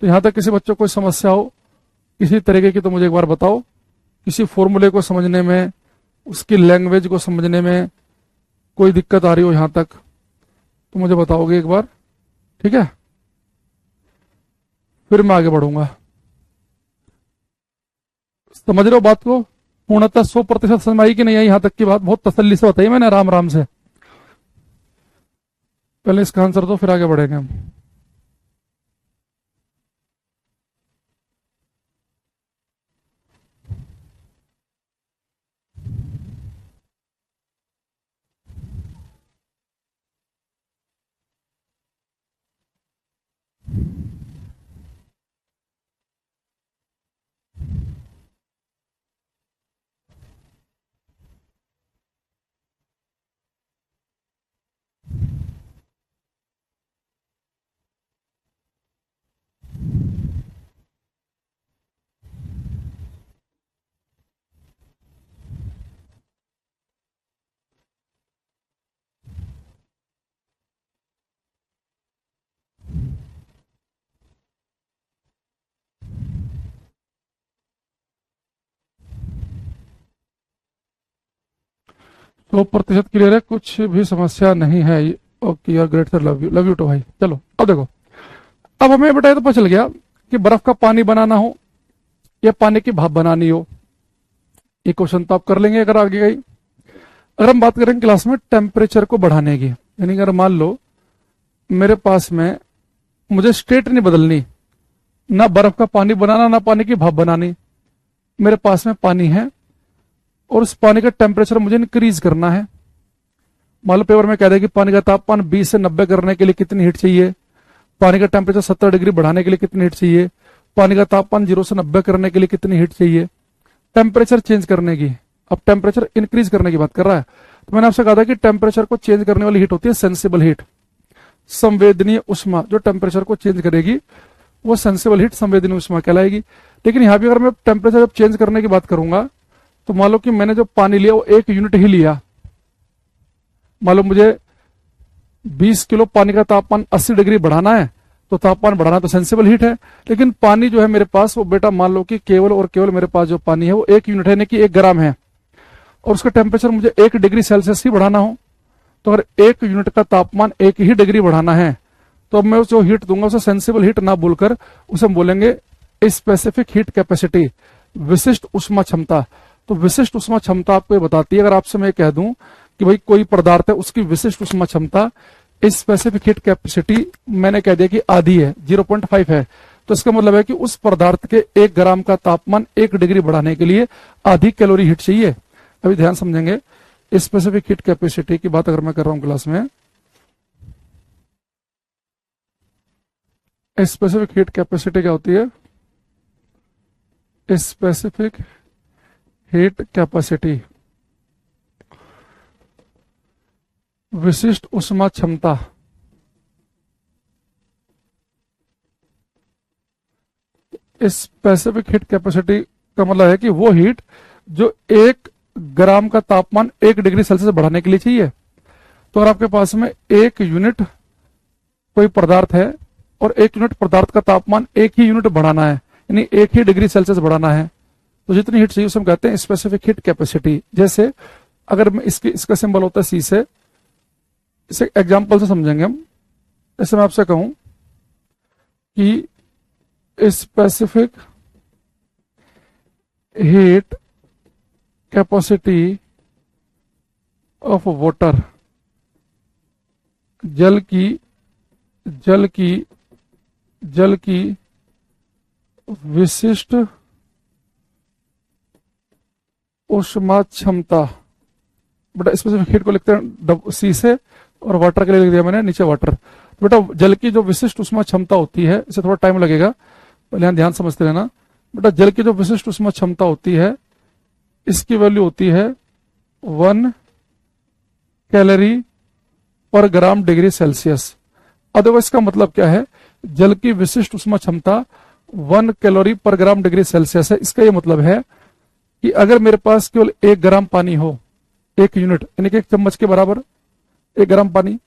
[SPEAKER 1] तो यहां तक किसी बच्चों को कोई समस्या हो किसी तरीके की तो मुझे एक बार बताओ। किसी फॉर्मूले को समझने में, उसकी लैंग्वेज को समझने में कोई दिक्कत आ रही हो यहां तक तो मुझे बताओगे एक बार, ठीक है, फिर मैं आगे बढ़ूंगा। समझ रहे हो बात को, पूर्णतः 100% समझ में आई कि नहीं आई, यहां तक की बात बहुत तसल्ली से बताई मैंने, आराम आराम से। पहले इसका आंसर दो फिर आगे बढ़ेंगे हम। तो 100% क्लियर है, कुछ भी समस्या नहीं है। ओके यार, great sir, love you too भाई। चलो अब देखो, अब हमें बेटा तो पता चल गया कि बर्फ का पानी बनाना हो या पानी की भाप बनानी हो, ये क्वेश्चन तो आप कर लेंगे अगर आगे गई। अगर हम बात करें क्लास में टेम्परेचर को बढ़ाने की, यानी अगर मान लो मेरे पास में मुझे स्टेट नहीं बदलनी, ना बर्फ का पानी बनाना ना पानी की भाप बनानी, मेरे पास में पानी है और उस पानी का टेम्परेचर मुझे इंक्रीज करना है। मान लो पेपर में कह दे कि पानी का तापमान 20 से 90 करने के लिए कितनी हीट चाहिए, पानी का टेम्परेचर 70 डिग्री बढ़ाने के लिए कितनी हीट चाहिए, पानी का तापमान 0 से 90 करने के लिए कितनी हीट चाहिए, टेम्परेचर चेंज करने की। अब टेम्परेचर इंक्रीज करने की बात कर रहा है, तो मैंने आपसे कहा था कि टेम्परेचर को चेंज करने वाली हीट होती है सेंसिबल हीट, संवेदनीय उष्मा। जो टेम्परेचर को चेंज करेगी वो सेंसिबल हीट, संवेदनीय उष्मा कहलाएगी। लेकिन यहां भी अगर मैं टेम्परेचर जब चेंज करने की बात करूंगा तो मान लो कि मैंने जो पानी लिया वो 1 यूनिट ही लिया। मान लो मुझे 20 किलो पानी का तापमान 80 डिग्री बढ़ाना है, तो तापमान बढ़ाना तो सेंसिबल हीट है, लेकिन पानी जो है मेरे पास वो बेटा मान लो कि केवल और केवल मेरे पास जो पानी है वो 1 यूनिट है, यानी कि 1 ग्राम है, और उसका टेम्परेचर मुझे 1 डिग्री सेल्सियस ही बढ़ाना हो। तो अगर 1 यूनिट का तापमान 1 ही डिग्री बढ़ाना है तो अब मैं जो हीट दूंगा उसे सेंसिबल हीट ना बोलकर उसे हम बोलेंगे स्पेसिफिक हीट कैपेसिटी, विशिष्ट उष्मा क्षमता। तो विशिष्ट उष्मा क्षमता आपको ये बताती है, अगर आपसे मैं कह दूं कि भाई कोई पदार्थ है उसकी विशिष्ट उष्मा क्षमता स्पेसिफिक हीट कैपेसिटी मैंने कह दिया कि आधी है, 0.5 है, तो इसका मतलब है कि उस पदार्थ के 1 ग्राम का तापमान 1 डिग्री बढ़ाने के लिए आधी कैलोरी हीट चाहिए। अभी ध्यान समझेंगे, स्पेसिफिक हीट कैपेसिटी की बात अगर मैं कर रहा हूं क्लास में, स्पेसिफिक हीट कैपेसिटी क्या होती है, स्पेसिफिक हीट कैपेसिटी विशिष्ट उष्मा क्षमता। स्पेसिफिक हीट कैपेसिटी का मतलब है कि वो हीट जो 1 ग्राम का तापमान 1 डिग्री सेल्सियस बढ़ाने के लिए चाहिए। तो अगर आपके पास में 1 यूनिट कोई पदार्थ है और 1 यूनिट पदार्थ का तापमान 1 ही यूनिट बढ़ाना है, यानी 1 ही डिग्री सेल्सियस बढ़ाना है, तो जितनी हीट चाहिए उसे हम कहते हैं स्पेसिफिक हीट कैपेसिटी। जैसे अगर मैं इसका सिंबल होता है सी से, इसे एग्जांपल से समझेंगे हम। जैसे मैं आपसे कहूं कि specific heat capacity of water, जल की विशिष्ट ऊष्मा क्षमता, बेटा स्पेसिफिक हीट को लिखते हैं सी से, और वाटर के लिए लिख दिया मैंने नीचे वाटर। तो बेटा जल की जो विशिष्ट ऊष्मा क्षमता होती है, इसे थोड़ा टाइम लगेगा, पहले यहाँ ध्यान समझते रहना। बेटा जल की जो विशिष्ट ऊष्मा क्षमता होती है, इसकी वैल्यू होती है 1 कैलोरी पर ग्राम डिग्री सेल्सियस। अदरवाइज का मतलब क्या है, जल की विशिष्ट ऊष्मा क्षमता 1 कैलोरी पर ग्राम डिग्री सेल्सियस है। इसका यह मतलब है कि अगर मेरे पास केवल 1 ग्राम पानी हो, 1 यूनिट यानी कि 1 चम्मच के बराबर 1 ग्राम पानी,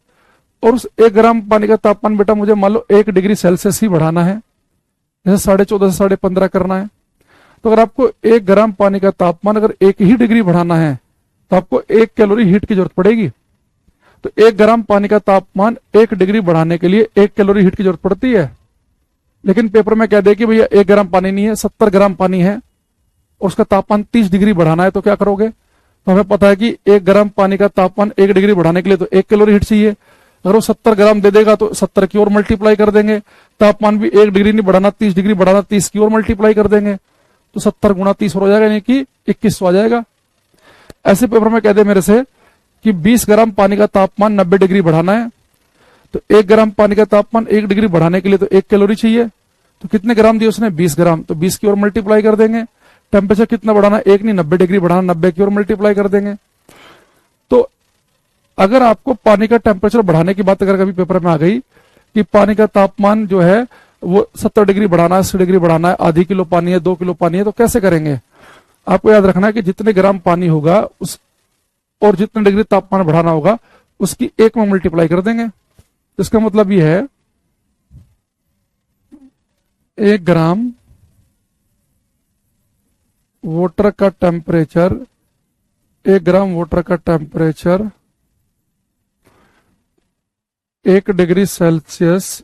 [SPEAKER 1] और उस 1 ग्राम पानी का तापमान बेटा मुझे मान लो 1 डिग्री सेल्सियस ही बढ़ाना है, जैसे 14.5 से 15.5 करना है। तो अगर आपको 1 ग्राम पानी का तापमान अगर 1 ही डिग्री बढ़ाना है तो आपको 1 कैलोरी हीट की जरूरत पड़ेगी। तो 1 ग्राम पानी का तापमान 1 डिग्री बढ़ाने के लिए 1 कैलोरी हीट की जरूरत पड़ती है। लेकिन पेपर में कह दे कि भैया 1 ग्राम पानी नहीं है, 70 ग्राम पानी है और उसका तापमान 30 डिग्री बढ़ाना है, तो क्या करोगे? तो हमें पता है कि 1 ग्राम पानी का तापमान 1 डिग्री बढ़ाने के लिए तो 1 कैलोरी हीट चाहिए। अगर वो 70 ग्राम दे देगा तो 70 की ओर मल्टीप्लाई कर देंगे, तापमान भी 1 डिग्री नहीं बढ़ाना, 30 डिग्री बढ़ाना, 30 की ओर मल्टीप्लाई कर देंगे, तो 70 गुणा 30 हो जाएगा, यानी कि 21 आ जाएगा। ऐसे पेपर में कह दे मेरे से कि 20 ग्राम पानी का तापमान 90 डिग्री बढ़ाना है, तो 1 ग्राम पानी का तापमान 1 डिग्री बढ़ाने के लिए तो 1 कैलोरी चाहिए। तो कितने ग्राम दिए उसने? 20 ग्राम, तो 20 की ओर मल्टीप्लाई कर देंगे। टेम्परेचर कितना बढ़ाना? 1 नहीं 90 डिग्री बढ़ाना, 90 की ओर मल्टीप्लाई कर देंगे। तो अगर आपको पानी का टेम्परेचर बढ़ाने की बात अगर कभी पेपर में आ गई कि पानी का तापमान जो है वो 70 डिग्री बढ़ाना है, 80 डिग्री बढ़ाना है, आधी किलो पानी है, 2 किलो पानी है, तो कैसे करेंगे? आपको याद रखना है कि जितने ग्राम पानी होगा उस और जितने डिग्री तापमान बढ़ाना होगा उसकी 1 में मल्टीप्लाई कर देंगे। तो इसका मतलब ये है 1 ग्राम वाटर का टेम्परेचर, 1 ग्राम वाटर का temperature 1 degree Celsius,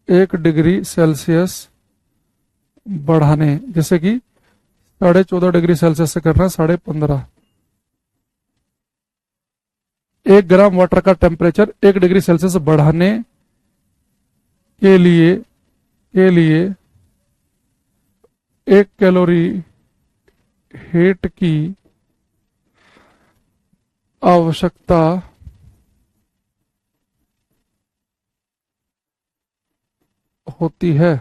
[SPEAKER 1] 1 degree Celsius बढ़ाने, जैसे कि 14.5 डिग्री सेल्सियस से करना है 15.5। 1 ग्राम वाटर का टेम्परेचर 1 डिग्री सेल्सियस बढ़ाने के लिए 1 कैलोरी हीट की आवश्यकता होती है।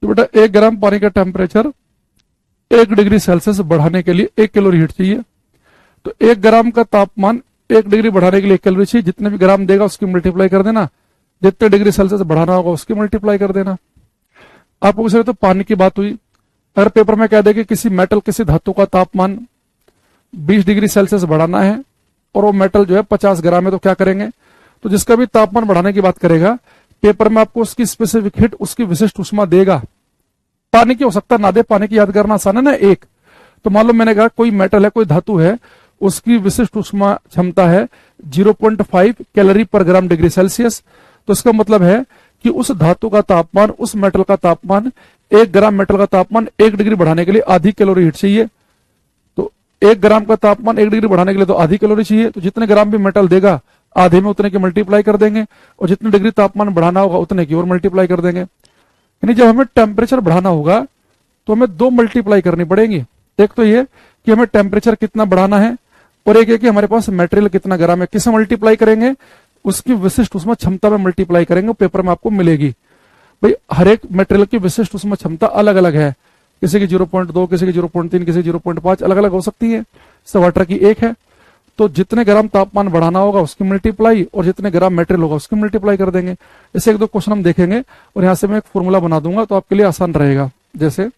[SPEAKER 1] तो बेटा 1 ग्राम पानी का टेम्परेचर 1 डिग्री सेल्सियस बढ़ाने के लिए 1 कैलोरी हीट चाहिए। तो 1 ग्राम का तापमान 1 डिग्री बढ़ाने के लिए 1 कैलोरी चाहिए। जितने भी ग्राम देगा उसकी मल्टीप्लाई कर देना, जितने डिग्री सेल्सियस बढ़ाना होगा उसकी मल्टीप्लाई कर देना। आपको पूछ रहे तो पानी की बात हुई। अगर पेपर में कह दे कि किसी मेटल, किसी धातु का तापमान 20 डिग्री सेल्सियस बढ़ाना है और वो मेटल जो है 50 ग्राम है, तो क्या करेंगे? तो जिसका भी तापमान बढ़ाने की बात करेगा पेपर में आपको उसकी स्पेसिफिक हीट, उसकी विशिष्ट ऊष्मा देगा। पानी की हो सकता ना दे, पानी की याद करना आसान है ना। एक तो मान लो मैंने कहा कोई मेटल है, कोई धातु है, उसकी विशिष्ट ऊष्मा क्षमता है 0.5 कैलोरी पर ग्राम डिग्री सेल्सियस। तो इसका मतलब है कि उस धातु का तापमान, उस मेटल का तापमान, 1 ग्राम मेटल का तापमान 1 डिग्री बढ़ाने के लिए आधी कैलोरी हीट चाहिए। तो 1 ग्राम का तापमान 1 डिग्री बढ़ाने के लिए तो आधी कैलोरी चाहिए। तो जितने ग्राम भी मेटल देगा आधे में उतने की मल्टीप्लाई कर देंगे, और जितने डिग्री तापमान बढ़ाना होगा उतने की और मल्टीप्लाई कर देंगे। यानी जब हमें टेम्परेचर बढ़ाना होगा तो हमें 2 मल्टीप्लाई करनी पड़ेगी। एक तो ये कि हमें टेम्परेचर कितना बढ़ाना है, और एक है कि हमारे पास मटेरियल कितना ग्राम है। किसे मल्टीप्लाई करेंगे? उसकी विशिष्ट ऊष्मा क्षमता में मल्टीप्लाई करेंगे, पेपर में आपको मिलेगी। भाई हर एक मटेरियल की विशिष्ट ऊष्मा क्षमता अलग अलग है, किसी की 0.2, किसी की 0.3, किसी की 0.5 अलग अलग हो सकती है। वाटर की 1 है। तो जितने ग्राम तापमान बढ़ाना होगा उसकी मल्टीप्लाई, और जितने ग्राम मटेरियल होगा उसकी मल्टीप्लाई कर देंगे। ऐसे एक दो क्वेश्चन हम देखेंगे और यहां से मैं एक फॉर्मूला बना दूंगा तो आपके लिए आसान रहेगा। जैसे अगर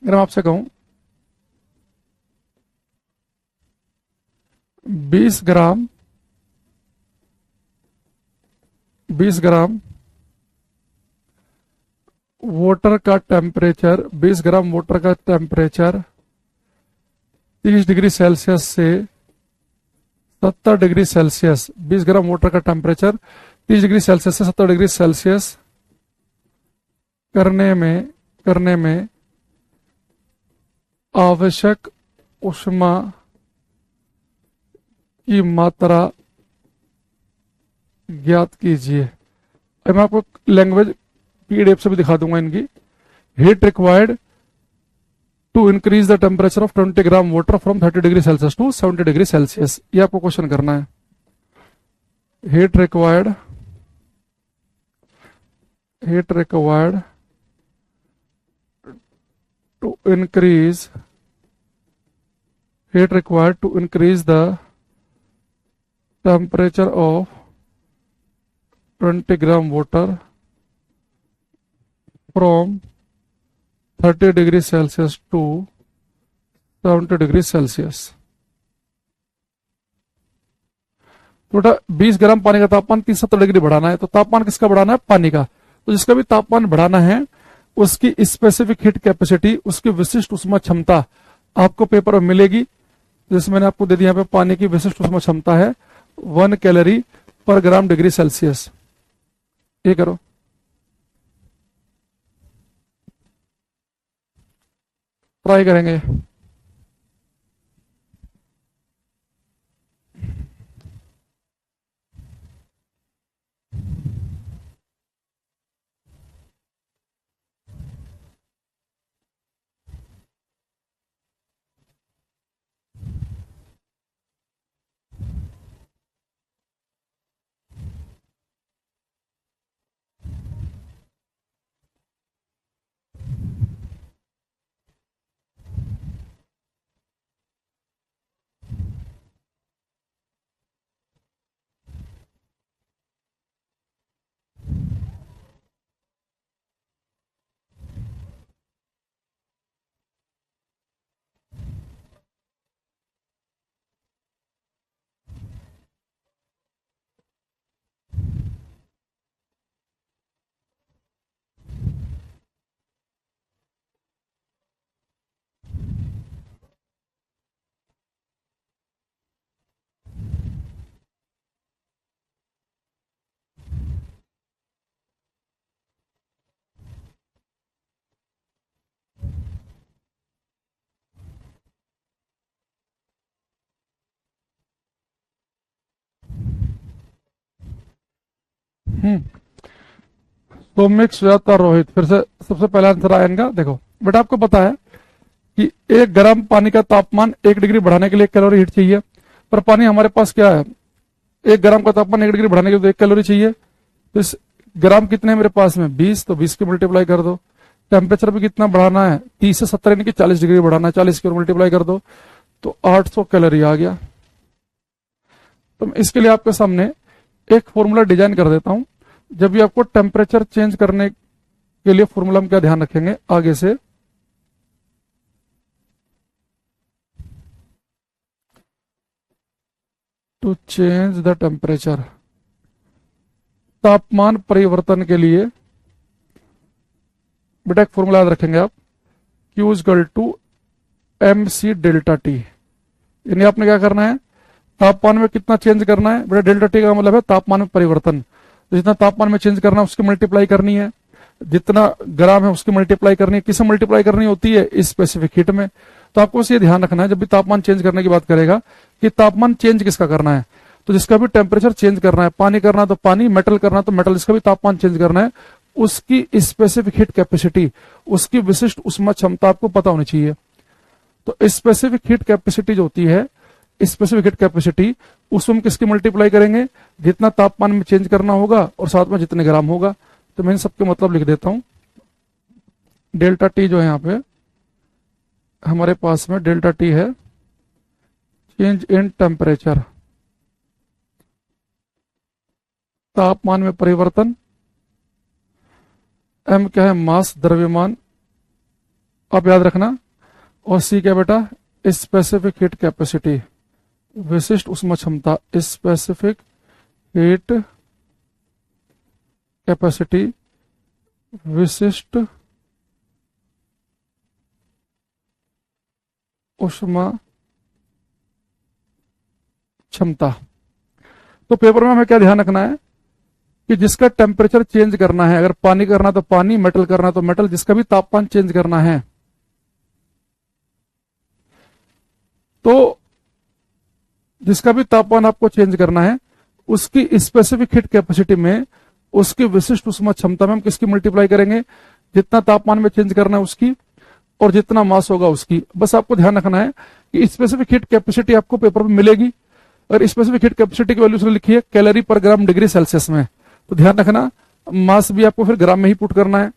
[SPEAKER 1] मैं आपसे कहूं 20 ग्राम 20 ग्राम वाटर का टेम्परेचर 20 ग्राम वाटर का टेम्परेचर 30 डिग्री सेल्सियस से 70 डिग्री सेल्सियस, 20 ग्राम वाटर का टेम्परेचर 30 डिग्री सेल्सियस से 70 डिग्री सेल्सियस करने में आवश्यक ऊष्मा की मात्रा ज्ञात कीजिए। अब मैं आपको लैंग्वेज पीडीएफ से भी दिखा दूंगा इनकी। Heat required to increase the temperature of 20 gram water from 30 degree Celsius to 70 degree Celsius, ये आपको क्वेश्चन करना है। Heat required to increase the temperature of 20 gram water from 30 degree Celsius to 70 degree Celsius. तो 20 ग्राम पानी का तापमान 370 degree बढ़ाना है, तो तापमान किसका बढ़ाना है? पानी का। तो जिसका भी तापमान बढ़ाना है उसकी स्पेसिफिक हीट कैपेसिटी, उसकी विशिष्ट ऊष्मा क्षमता आपको पेपर में मिलेगी। जैसे मैंने आपको दे दिया यहाँ पे पानी की विशिष्ट ऊष्मा क्षमता है 1 कैलोरी पर ग्राम डिग्री सेल्सियस। ये करो, ट्राई करेंगे। सौमिक, श्वेता, रोहित, फिर से सबसे पहला आंसर आया इनका। देखो बेटा, आपको पता है कि 1 ग्राम पानी का तापमान 1 डिग्री बढ़ाने के लिए 1 कैलोरी हीट चाहिए, पर पानी हमारे पास क्या है? 1 ग्राम का तापमान 1 डिग्री बढ़ाने के लिए तो 1 कैलोरी चाहिए। तो इस ग्राम कितने मेरे पास में? 20, तो 20 की मल्टीप्लाई कर दो। टेम्परेचर भी कितना बढ़ाना है? 30 से 70 यानी कि 40 डिग्री बढ़ाना है, 40 की मल्टीप्लाई कर दो तो 800 कैलोरी आ गया। तो मैं इसके लिए आपके सामने एक फॉर्मूला डिजाइन कर देता हूं। जब भी आपको टेम्परेचर चेंज करने के लिए फॉर्मूला में क्या ध्यान रखेंगे आगे से, टू चेंज द टेम्परेचर, तापमान परिवर्तन के लिए बेटा एक फॉर्मूला याद रखेंगे आप, Q equal to MC delta T. यानी आपने क्या करना है? तापमान में कितना चेंज करना है बेटा? डेल्टा टी का मतलब है तापमान में परिवर्तन। तो जितना तापमान में चेंज करना है उसकी मल्टीप्लाई करनी है, जितना ग्राम है उसकी मल्टीप्लाई करनी है। किससे मल्टीप्लाई करनी होती है? इस स्पेसिफिक हीट में। तो आपको ये ध्यान रखना है जब भी तापमान चेंज करने की बात करेगा कि तापमान चेंज किसका करना है। तो जिसका भी टेम्परेचर चेंज करना है, पानी करना तो पानी, मेटल करना तो मेटल, जिसका भी तापमान चेंज करना है उसकी स्पेसिफिक हीट कैपेसिटी, उसकी विशिष्ट ऊष्मा क्षमता आपको पता होनी चाहिए। तो स्पेसिफिक हीट कैपेसिटी जो होती है, स्पेसिफिक हीट कैपेसिटी, उसमें हम किसकी मल्टीप्लाई करेंगे? जितना तापमान में चेंज करना होगा और साथ में जितने ग्राम होगा। तो मैं इन सबके मतलब लिख देता हूं। डेल्टा टी जो है यहाँ पे हमारे पास में डेल्टा टी है चेंज इन टेम्परेचर, तापमान में परिवर्तन। एम क्या है, मास द्रव्यमान, आप याद रखना। और सी क्या बेटा, स्पेसिफिक हीट कैपेसिटी, विशिष्ट ऊष्मा क्षमता, स्पेसिफिक हीट कैपेसिटी, विशिष्ट ऊष्मा क्षमता। तो पेपर में हमें क्या ध्यान रखना है कि जिसका टेम्परेचर चेंज करना है, अगर पानी करना तो पानी, मेटल करना तो मेटल, जिसका भी तापमान चेंज करना है, तो जिसका भी तापमान आपको चेंज करना है उसकी स्पेसिफिक हीट कैपेसिटी में, उसकी विशिष्ट ऊष्मा क्षमता में हम किसकी मल्टीप्लाई करेंगे, जितना तापमान में चेंज करना है उसकी, और जितना मास होगा उसकी। बस आपको ध्यान रखना है कि स्पेसिफिक हीट कैपेसिटी आपको पेपर में मिलेगी, और स्पेसिफिक हीट कैपेसिटी की वैल्यू उसने लिखी है कैलोरी पर ग्राम डिग्री सेल्सियस में। तो ध्यान रखना, मास भी आपको फिर ग्राम में ही पुट करना है।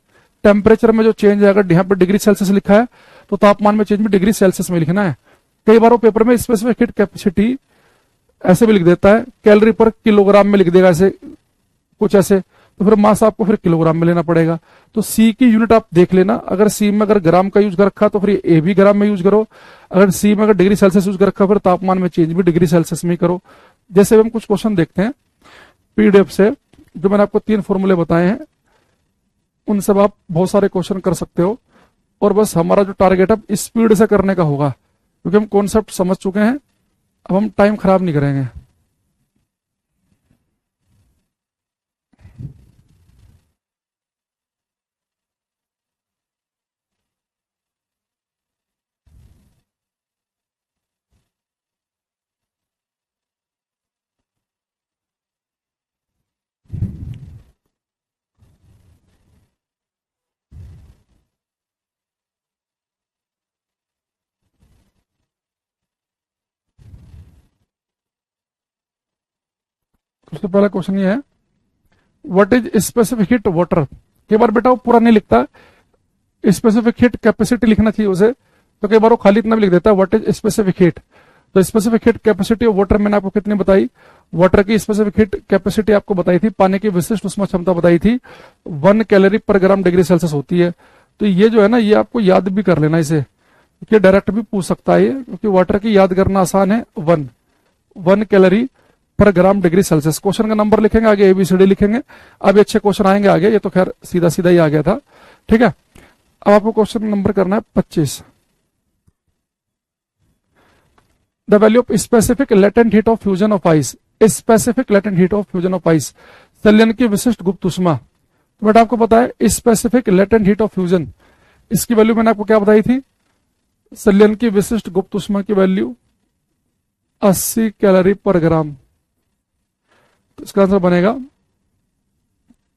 [SPEAKER 1] टेम्परेचर में जो चेंज है, अगर यहाँ पर डिग्री सेल्सियस लिखा है तो तापमान में चेंज भी डिग्री सेल्सियस में लिखना है। कई बार वो पेपर में स्पेसिफिक हीट कैपेसिटी ऐसे भी लिख देता है, कैलोरी पर किलोग्राम में लिख देगा, ऐसे कुछ ऐसे, तो फिर मास आपको फिर किलोग्राम में लेना पड़ेगा। तो सी की यूनिट आप देख लेना, अगर सी में अगर ग्राम का यूज कर रखा तो फिर ए भी ग्राम में यूज करो, अगर सी में अगर डिग्री सेल्सियस यूज कर रखा फिर तापमान में चेंज भी डिग्री सेल्सियस में ही करो। जैसे हम कुछ क्वेश्चन देखते हैं पीडीएफ से, जो मैंने आपको 3 फॉर्मूले बताए हैं, उन सब आप बहुत सारे क्वेश्चन कर सकते हो। और बस हमारा जो टारगेट है स्पीड से करने का होगा, क्योंकि हम कॉन्सेप्ट समझ चुके हैं, अब हम टाइम खराब नहीं करेंगे। सबसे पहला क्वेश्चन ये है, what is specific heat water. कई बार बेटा वो पूरा नहीं लिखता, स्पेसिफिक हीट कैपेसिटी लिखना चाहिए उसे, तो कई बार वो खाली इतना भी लिख देता है व्हाट इज स्पेसिफिक हीट। तो specific heat capacity of water मैंने आपको कितनी बताई, वाटर की स्पेसिफिक हीट कैपेसिटी आपको बताई थी, पानी की विशिष्ट ऊष्मा क्षमता बताई थी, 1 कैलोरी पर ग्राम डिग्री सेल्सियस होती है। तो ये जो है ना, ये आपको याद भी कर लेना इसे, क्योंकि डायरेक्ट भी पूछ सकता है ये, क्योंकि वाटर की याद करना आसान है। 1 कैलोरी पर ग्राम डिग्री सेल्सियस। क्वेश्चन का नंबर लिखेंगे आगे, एबीसीडी लिखेंगे। अब अच्छे क्वेश्चन आएंगे आगे, ये तो खैर सीधा सीधा ही आ गया था, ठीक है। अब आपको क्वेश्चन नंबर करना है 25। The value of specific latent heat of fusion of ice, specific latent heat of fusion of ice, संलयन की विशिष्ट गुप्त ऊष्मा। तो बेटा आपको पता है specific latent heat of fusion, इसकी वैल्यू मैंने आपको क्या बताई थी, संलयन की विशिष्ट गुप्त ऊष्मा की वैल्यू 80 कैलोरी पर ग्राम। तो इसका आंसर बनेगा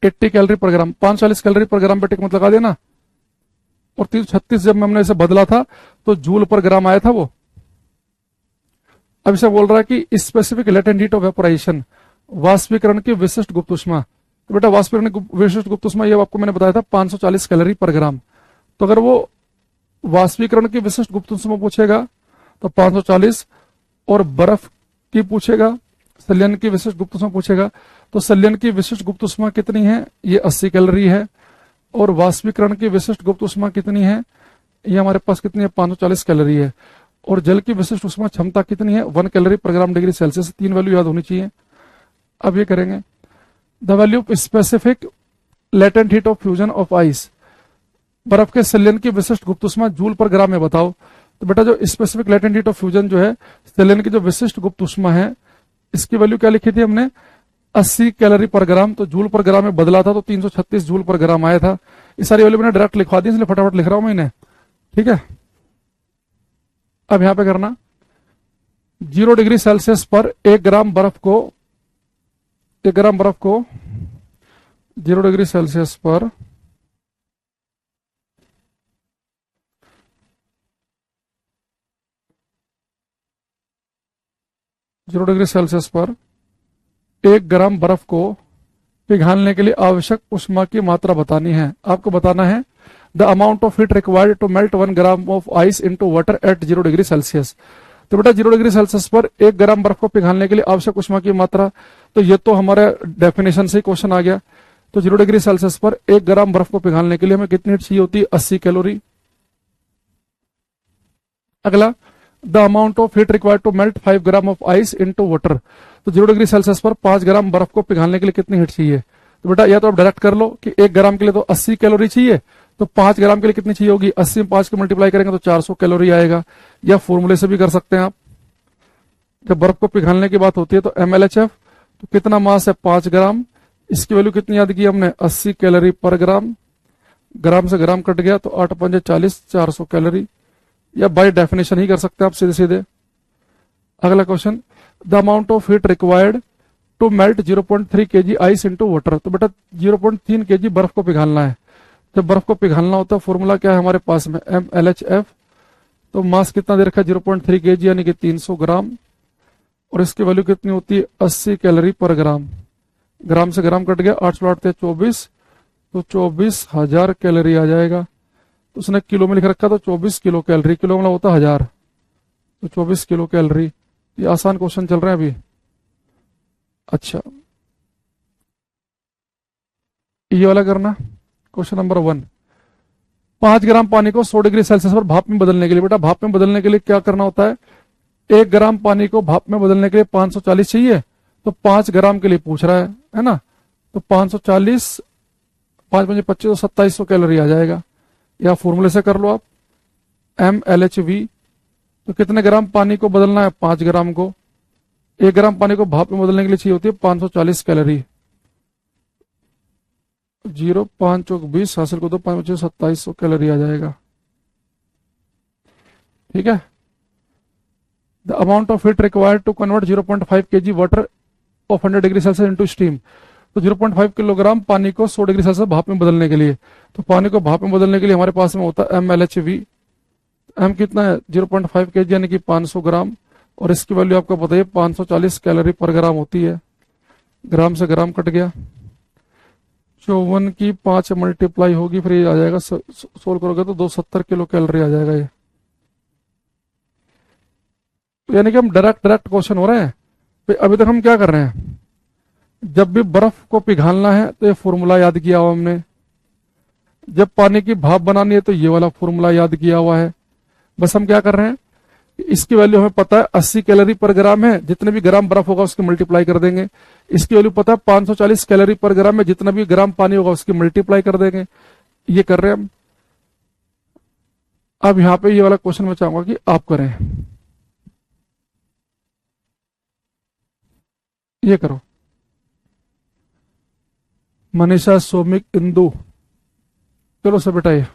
[SPEAKER 1] 80 कैलोरी पर ग्राम। 540 कैलोरी पर ग्राम पे टिक मत लगा देना। और 336 जब हमने इसे बदला था तो जूल पर ग्राम आया था वो। अब इसे बोल रहा है कि specific latent heat of vaporisation, वाष्पीकरण की विशिष्ट गुप्त ऊष्मा। तो बेटा वाष्पीकरण की विशिष्ट गुप्त ऊष्मा ये आपको मैंने बताया था 540 कैलोरी पर ग्राम। तो अगर वो वाष्पीकरण की विशिष्ट गुप्त ऊष्मा पूछेगा तो 540, और बर्फ की पूछेगा, संलयन की विशिष्ट गुप्त ऊष्मा पूछेगा, तो संलयन की विशिष्ट गुप्त ऊष्मा कितनी है, ये 80 कैलोरी है। और वाष्पीकरण की विशिष्ट गुप्त ऊष्मा कितनी है, ये हमारे पास कितनी है, 540 कैलोरी है। और जल की विशिष्ट ऊष्मा क्षमता कितनी है, 1 कैलोरी पर ग्राम डिग्री सेल्सियस। 3 वैल्यू याद होनी चाहिए। अब ये करेंगे, the value of specific latent heat of fusion of ice, बर्फ के संलयन की विशिष्ट गुप्त ऊष्मा जूल पर ग्राम में बताओ। तो बेटा जो specific latent heat of fusion जो है, संलयन की जो विशिष्ट गुप्त ऊष्मा है, इसकी वैल्यू क्या लिखी थी हमने, 80 कैलोरी पर ग्राम। तो जूल पर ग्राम में बदला था तो 336 जूल पर ग्राम आया था। ये सारी वैल्यू मैंने डायरेक्ट लिखवा दी, इसलिए फटाफट लिख रहा हूं मैंने, ठीक है। अब यहां पे करना, 0 डिग्री सेल्सियस पर 1 ग्राम बर्फ को 0 डिग्री सेल्सियस पर 0 डिग्री सेल्सियस पर 1 ग्राम बर्फ को पिघालने के लिए आवश्यक ऊष्मा की मात्रा बतानी है। आपको बताना है the amount of heat required to melt 1 gram of ice into water at 0 degree Celsius. तो बेटा 0 डिग्री सेल्सियस पर 1 ग्राम बर्फ को पिघालने के लिए आवश्यक ऊष्मा की मात्रा, तो ये तो हमारे डेफिनेशन से ही क्वेश्चन आ गया। तो 0 डिग्री सेल्सियस पर 1 ग्राम बर्फ को पिघालने के लिए हमें कितनी हीट चाहिए होती है? 80 कैलोरी। अगला, the amount of heat required to melt 5 gram of ice into water. तो 0 डिग्री सेल्सियस पर 5 ग्राम बर्फ को पिघालने के लिए कितनी हीट चाहिए? तो बेटा या तो आप डायरेक्ट कर लो कि 1 ग्राम के लिए तो 80 कैलोरी चाहिए, तो 5 ग्राम के लिए कितनी चाहिए होगी? 80 में 5 को मल्टीप्लाई करेंगे तो 400 कैलोरी आएगा। या फॉर्मूले से भी कर सकते हैं आप। जब बर्फ को पिघालने की बात होती है तो MLHF, तो कितना मास है? 5 ग्राम। इसकी वैल्यू कितनी याद की हमने? 80 कैलोरी पर ग्राम। ग्राम से ग्राम कट गया तो 8 पंजे 40, 400 कैलोरी। या बाय डेफिनेशन ही कर सकते हैं आप सीधे सीधे। अगला question, the amount of heat required to melt 0.3 kg ice into water. तो बेटा 0.3 kg बर्फ को पिघालना है। जब बर्फ को पिघालना होता है फॉर्मूला क्या है हमारे पास में? MLHF। तो मास कितना दे रखा है? 0.3 kg यानी कि 300 ग्राम। और इसकी वैल्यू कितनी होती है? 80 कैलोरी पर ग्राम। ग्राम से ग्राम कट गया, 8 8 24, तो 24,000 कैलोरी आ जाएगा। तो उसने किलो में लिख रखा तो 24 किलो कैलोरी, किलो में होता 1000, तो 24 किलो कैलोरी। ये आसान क्वेश्चन चल रहे हैं अभी। अच्छा, ये वाला करना। क्वेश्चन नंबर 1, 5 ग्राम पानी को 100 डिग्री सेल्सियस पर भाप में बदलने के लिए, बेटा भाप में बदलने के लिए क्या करना होता है? 1 ग्राम पानी को भाप में बदलने के लिए 540 चाहिए, तो 5 ग्राम के लिए पूछ रहा है ना। तो 540, 5 पंजे 25, तो 2700 कैलोरी आ जाएगा। या फॉर्मूले से कर लो आप, MLHV। तो कितने ग्राम पानी को बदलना है? 5 ग्राम को। 1 ग्राम पानी को भाप में बदलने के लिए चाहिए होती है 540 कैलोरी। 0 5 चौक 20 हासिल को, तो 5 2700 कैलोरी आ जाएगा। ठीक है। The amount of heat required to convert 0.5 kg water of 100 degree Celsius into steam. तो 0.5 किलोग्राम पानी को 100 डिग्री सेल्सियस भाप में बदलने के लिए, तो पानी को भाप में बदलने के लिए हमारे पास में होता है MLHV। M कितना है? 0.5 kg यानी कि 500 ग्राम। और इसकी वैल्यू आपको बताइए 540 कैलोरी पर ग्राम होती है। ग्राम से ग्राम कट गया, 54 की 5 मल्टीप्लाई होगी, फिर ये आ जाएगा, सोल्व करोगे तो 270 किलो कैलोरी आ जाएगा ये। यानी कि हम डायरेक्ट क्वेश्चन हो रहे हैं। भाई अभी तक हम क्या कर रहे हैं? जब भी बर्फ को पिघालना है तो ये फॉर्मूला याद किया हुआ हमने। जब पानी की भाप बनानी है तो ये वाला फॉर्मूला याद किया हुआ है। बस हम क्या कर रहे हैं, इसकी वैल्यू हमें पता है 80 कैलोरी पर ग्राम है, जितने भी ग्राम बर्फ होगा उसकी मल्टीप्लाई कर देंगे। इसकी वैल्यू पता है 540 कैलोरी पर ग्राम में, जितना भी ग्राम पानी होगा उसकी मल्टीप्लाई कर देंगे। ये कर रहे हैं हम। अब यहां पे ये वाला क्वेश्चन मैं चाहूंगा कि आप करें। ये करो, मनीषा, सौमिक, इंदु, चलो सब बेटा ये।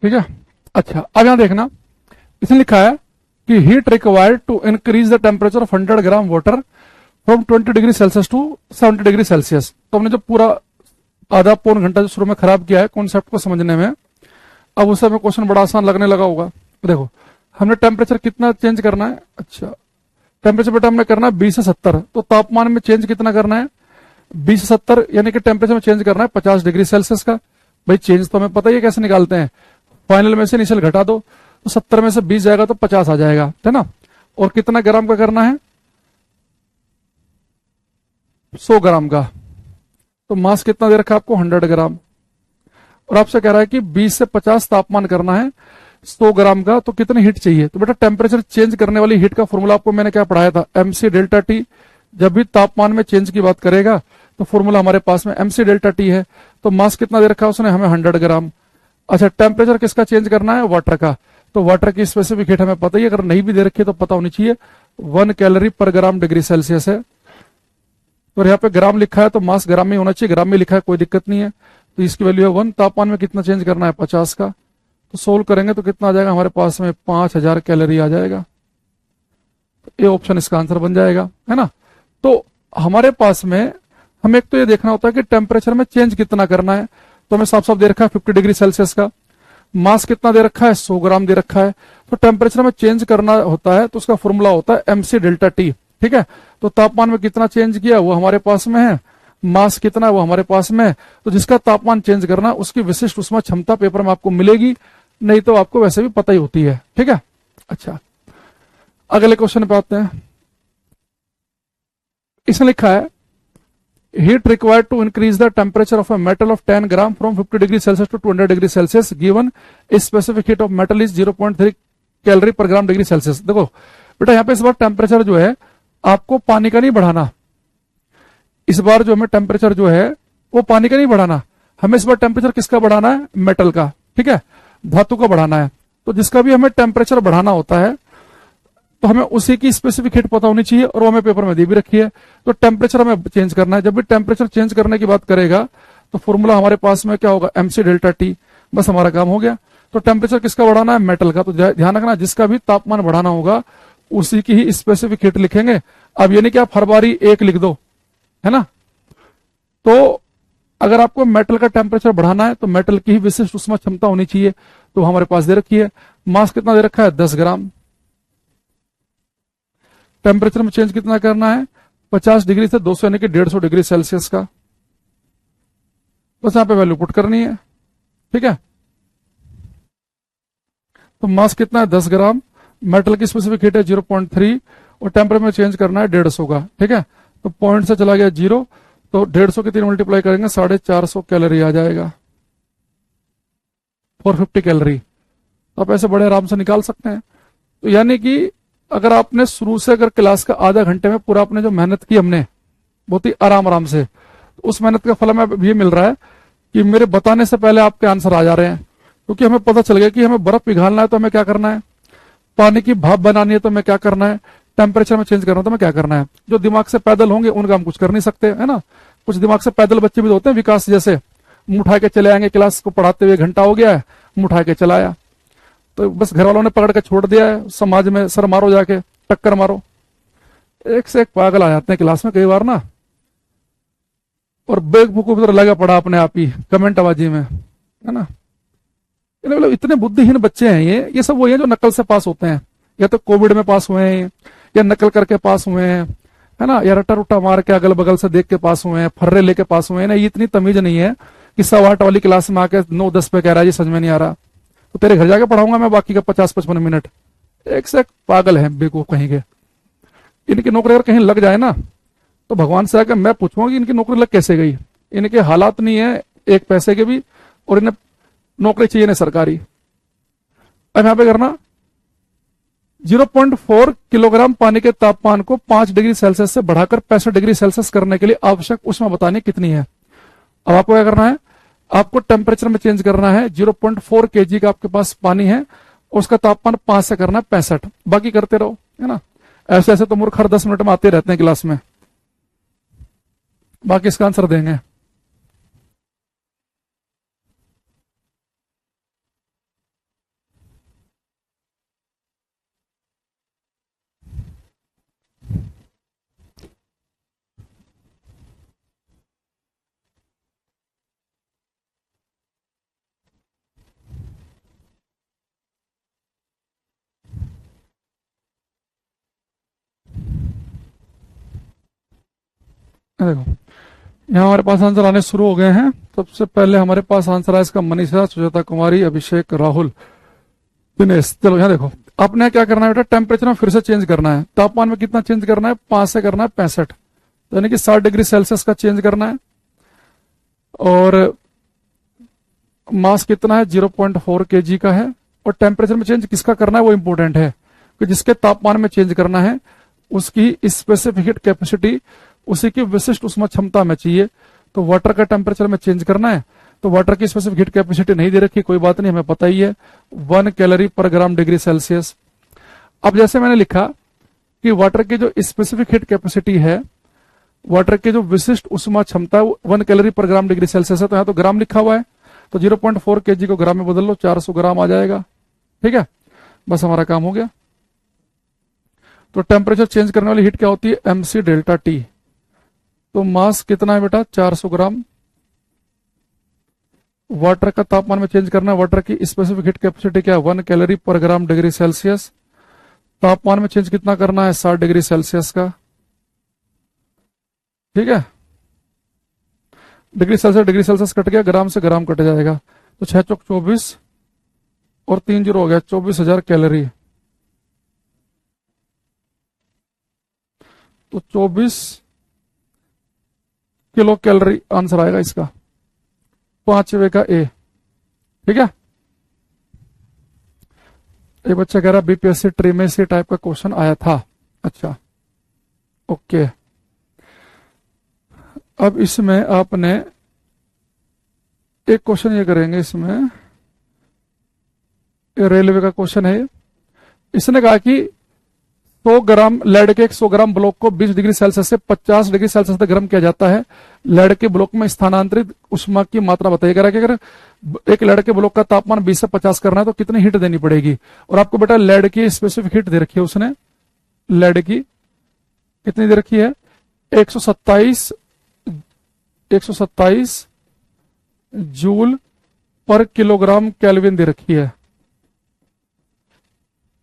[SPEAKER 1] ठीक है। अच्छा, अब यहां देखना, इसने लिखा है कि heat required to increase the temperature of 100 gram water from 20 degree Celsius to 70 degree Celsius. तो हमने जो पूरा आधा पौन घंटा जो शुरू में खराब किया है कॉन्सेप्ट को समझने में, अब उस समय क्वेश्चन बड़ा आसान लगने लगा होगा। देखो हमने टेम्परेचर कितना चेंज करना है, अच्छा टेम्परेचर बेटा हमने करना है 20 से 70, तो तापमान में चेंज कितना करना है 20 से 70, यानी कि टेम्परेचर में चेंज करना है 50 डिग्री सेल्सियस का। भाई चेंज तो हमें पता ही है कैसे निकालते हैं, फाइनल में से इनिशियल घटा दो, तो 70 में से 20 जाएगा तो 50 आ जाएगा, है ना। और कितना ग्राम का करना है 100 ग्राम का, तो मास कितना दे रखा है आपको 100 ग्राम। और आपसे कह रहा है कि 20 से 50 तापमान करना है 100 ग्राम का, तो कितनी हीट चाहिए। तो बेटा टेम्परेचर चेंज करने वाली हीट का फॉर्मूला आपको मैंने क्या पढ़ाया था, एमसी डेल्टा टी। जब भी तापमान में चेंज की बात करेगा तो फॉर्मूला हमारे पास में एमसी डेल्टा टी है। तो मास कितना दे रखा है उसने हमें 100 ग्राम। अच्छा टेम्परेचर किसका चेंज करना है, वाटर का। तो वाटर की स्पेसिफिक हीट हमें पता ही है, अगर नहीं भी दे रखी है तो पता होनी चाहिए, 1 कैलोरी पर ग्राम डिग्री सेल्सियस है। और यहाँ पे ग्राम लिखा है तो मास ग्राम में होना चाहिए, ग्राम में लिखा है कोई दिक्कत नहीं है। तो इसकी वैल्यू है 1। तापमान में कितना चेंज करना है 50 का, तो सोल्व करेंगे तो कितना आ जाएगा हमारे पास में 5000 कैलोरी आ जाएगा। तो ये ऑप्शन इसका आंसर बन जाएगा, है ना। तो हमारे पास में हमें एक तो ये देखना होता है कि टेम्परेचर में चेंज कितना करना है, तो हमें साफ साफ दे रखा है 50 डिग्री सेल्सियस का। मास कितना दे रखा है 100 ग्राम दे रखा है। तो टेम्परेचर में चेंज करना होता है तो उसका फॉर्मूला होता है एमसी डेल्टा टी, ठीक है। तो तापमान में कितना चेंज किया वो हमारे पास में है, मास कितना है वो हमारे पास में है। तो जिसका तापमान चेंज करना उसकी विशिष्ट उष्मा क्षमता पेपर में आपको मिलेगी, नहीं तो आपको वैसे भी पता ही होती है, ठीक है। अच्छा अगले क्वेश्चन पे आते हैं। इसमें लिखा है heat required to increase the temperature of a metal of 10 gram from 50 degree celsius to 200 degree celsius given a specific heat of metal is 0.3 calorie पर ग्राम डिग्री सेल्सियस। देखो बेटा यहाँ पे इस बार टेम्परेचर जो है आपको पानी का नहीं बढ़ाना, इस बार जो हमें टेम्परेचर जो है वो पानी का नहीं बढ़ाना, हमें इस बार टेम्परेचर किसका बढ़ाना है, मेटल का, ठीक है, धातु का बढ़ाना है। तो जिसका भी हमें टेम्परेचर बढ़ाना होता है तो हमें उसी की स्पेसिफिक हीट पता होनी चाहिए, और वो हमें पेपर में दी भी रखी है। तो टेम्परेचर हमें चेंज करना है, जब भी टेम्परेचर चेंज करने की बात करेगा तो फॉर्मूला हमारे पास में क्या होगा, एमसी डेल्टा टी। बस हमारा काम हो गया। तो टेम्परेचर किसका बढ़ाना है, मेटल का। तो ध्यान रखना जिसका भी तापमान बढ़ाना होगा उसी की ही स्पेसिफिक हीट लिखेंगे। अब ये नहीं कि आप हर बारी एक लिख दो, है ना। तो अगर आपको मेटल का टेम्परेचर बढ़ाना है तो मेटल की ही विशिष्ट उष्मा क्षमता होनी चाहिए, तो हमारे पास दे रखी है। मास कितना दे रखा है 10 ग्राम। टेम्परेचर में चेंज कितना करना है 50 डिग्री से 200 यानी कि 150 डिग्री सेल्सियस का। बस यहां पे वैल्यू पुट करनी है, ठीक है। तो मास कितना है 10 ग्राम, मेटल की स्पेसिफिक हीट है 0.3 और टेम्परेचर में चेंज करना है 150 का, ठीक है। तो पॉइंट से चला गया 0, तो 150 के 3 मल्टीप्लाई करेंगे 450 कैलोरी आ जाएगा, 450 कैलोरी। तो आप ऐसे बड़े आराम से निकाल सकते हैं। तो यानी कि अगर आपने शुरू से अगर क्लास का आधा घंटे में पूरा आपने जो मेहनत की हमने बहुत ही आराम आराम से, तो उस मेहनत का फल हमें ये मिल रहा है कि मेरे बताने से पहले आपके आंसर आ जा रहे हैं। क्योंकि हमें पता चल गया कि हमें बर्फ पिघालना है तो हमें क्या करना है, पानी की भाप बनानी है तो हमें क्या करना है, टेम्परेचर में चेंज करना है तो हमें क्या करना है। जो दिमाग से पैदल होंगे उनका हम कुछ कर नहीं सकते, है ना। कुछ दिमाग से पैदल बच्चे भी होते हैं विकास जैसे, मुंह उठा के चले आएंगे, क्लास को पढ़ाते हुए घंटा हो गया है, मुंह उठा के चलाया, तो बस घर वालों ने पकड़ के छोड़ दिया है, समाज में सर मारो जाके, टक्कर मारो। एक से एक पागल आ जाते हैं क्लास में कई बार ना, और बेवकूफ उधर लगा पड़ा अपने आप ही कमेंट आवाजी में, है ना। मतलब इतने बुद्धिहीन बच्चे हैं ये सब वही है जो नकल से पास होते हैं, या तो कोविड में पास हुए हैं, या नकल करके पास हुए हैं, है ना, या रट्टा रुट्टा मार के अगल बगल से देख के पास हुए हैं, फर्रे लेके पास हुए हैं ना। ये इतनी तमीज नहीं है कि 8:15 वाली क्लास में आके 9-10 पे कह रहा है जी समझ में नहीं आ रहा, तो तेरे घर जाके पढ़ाऊंगा मैं बाकी का 50-55 मिनट। एक से एक पागल है बेवकूफ कहीं के। इनकी नौकरी अगर कहीं लग जाए ना तो भगवान से आकर मैं पूछूंगा कि इनकी नौकरी लग कैसे गई। इनके हालात नहीं है एक पैसे के भी, और इन्हें नौकरी चाहिए ना सरकारी। अब यहां पे करना 0.4 किलोग्राम पानी के तापमान को 5 डिग्री सेल्सियस से बढ़ाकर 65 डिग्री सेल्सियस करने के लिए आवश्यक उष्मा बतानी कितनी है। अब आपको क्या करना है, आपको टेम्परेचर में चेंज करना है। 0.4 केजी का आपके पास पानी है, उसका तापमान 5 से करना है 65, बाकी करते रहो, है ना। ऐसे ऐसे तो मूर्ख हर 10 मिनट में आते रहते हैं क्लास में, बाकी इसका आंसर देंगे। देखो यहाँ हमारे पास आंसर आने शुरू हो गए हैं। सबसे पहले हमारे पास आंसर आया इसका मनीषा, सुजाता कुमारी, अभिषेक, राहुल, दिनेश। चलो यहाँ देखो, आपने क्या करना है बेटा, टेम्परेचर में फिर से चेंज करना है। तापमान में कितना चेंज करना है, 5 से करना है 65, तो यानी कि 60 डिग्री सेल्सियस का चेंज करना है। और मास कितना है, 0.4 kg का है। और टेम्परेचर में चेंज किसका करना है वो इंपॉर्टेंट है, कि जिसके तापमान में चेंज करना है उसकी स्पेसिफिक हीट कैपेसिटी उसी की विशिष्ट उष्मा क्षमता में चाहिए। तो वाटर का टेम्परेचर में चेंज करना है, तो वाटर की स्पेसिफिक हीट कैपेसिटी नहीं दे रखी, कोई बात नहीं, हमें पता ही है 1 कैलोरी पर ग्राम डिग्री सेल्सियस। अब जैसे मैंने लिखा कि वाटर की जो स्पेसिफिक हीट कैपेसिटी है, वाटर की जो विशिष्ट उष्मा क्षमता 1 कैलोरी पर ग्राम डिग्री सेल्सियस है, तो यहाँ तो ग्राम लिखा हुआ है, तो 0.4 kg को ग्राम में बदल लो, 400 ग्राम आ जाएगा। ठीक है, बस हमारा काम हो गया। तो टेम्परेचर चेंज करने वाली हीट क्या होती है, mc डेल्टा टी। तो मास कितना है बेटा, 400 ग्राम। वाटर का तापमान में चेंज करना है, वाटर की स्पेसिफिक हीट कैपेसिटी क्या है, 1 कैलोरी पर ग्राम डिग्री सेल्सियस। तापमान में चेंज कितना करना है, 60 डिग्री सेल्सियस का। ठीक है, डिग्री सेल्सियस कट गया, ग्राम से ग्राम कट जाएगा, तो 6 चौक 24 और 3 जीरो हो गया, 24,000 कैलोरी। तो 24 किलो कैलोरी आंसर आएगा इसका, 5वें का ए। ठीक है, एक बच्चा कह रहा बीपीएससी ट्री में से टाइप का क्वेश्चन आया था। अच्छा, ओके। अब इसमें आपने एक क्वेश्चन ये करेंगे, इसमें रेलवे का क्वेश्चन है। इसने कहा कि 100 ग्राम लेड के 100 ग्राम ब्लॉक को 20 डिग्री सेल्सियस से 50 डिग्री सेल्सियस तक गर्म किया जाता है। लेड के ब्लॉक में स्थानांतरित उष्मा की मात्रा बताइए। कह रहा है कि अगर एक लेड के ब्लॉक का तापमान 20 से 50 करना है तो कितनी हीट देनी पड़ेगी। और आपको बेटा लेड की स्पेसिफिक हीट दे रखी है उसने, लेड की कितनी दे रखी है, 127 जूल पर किलोग्राम केल्विन दे रखी है।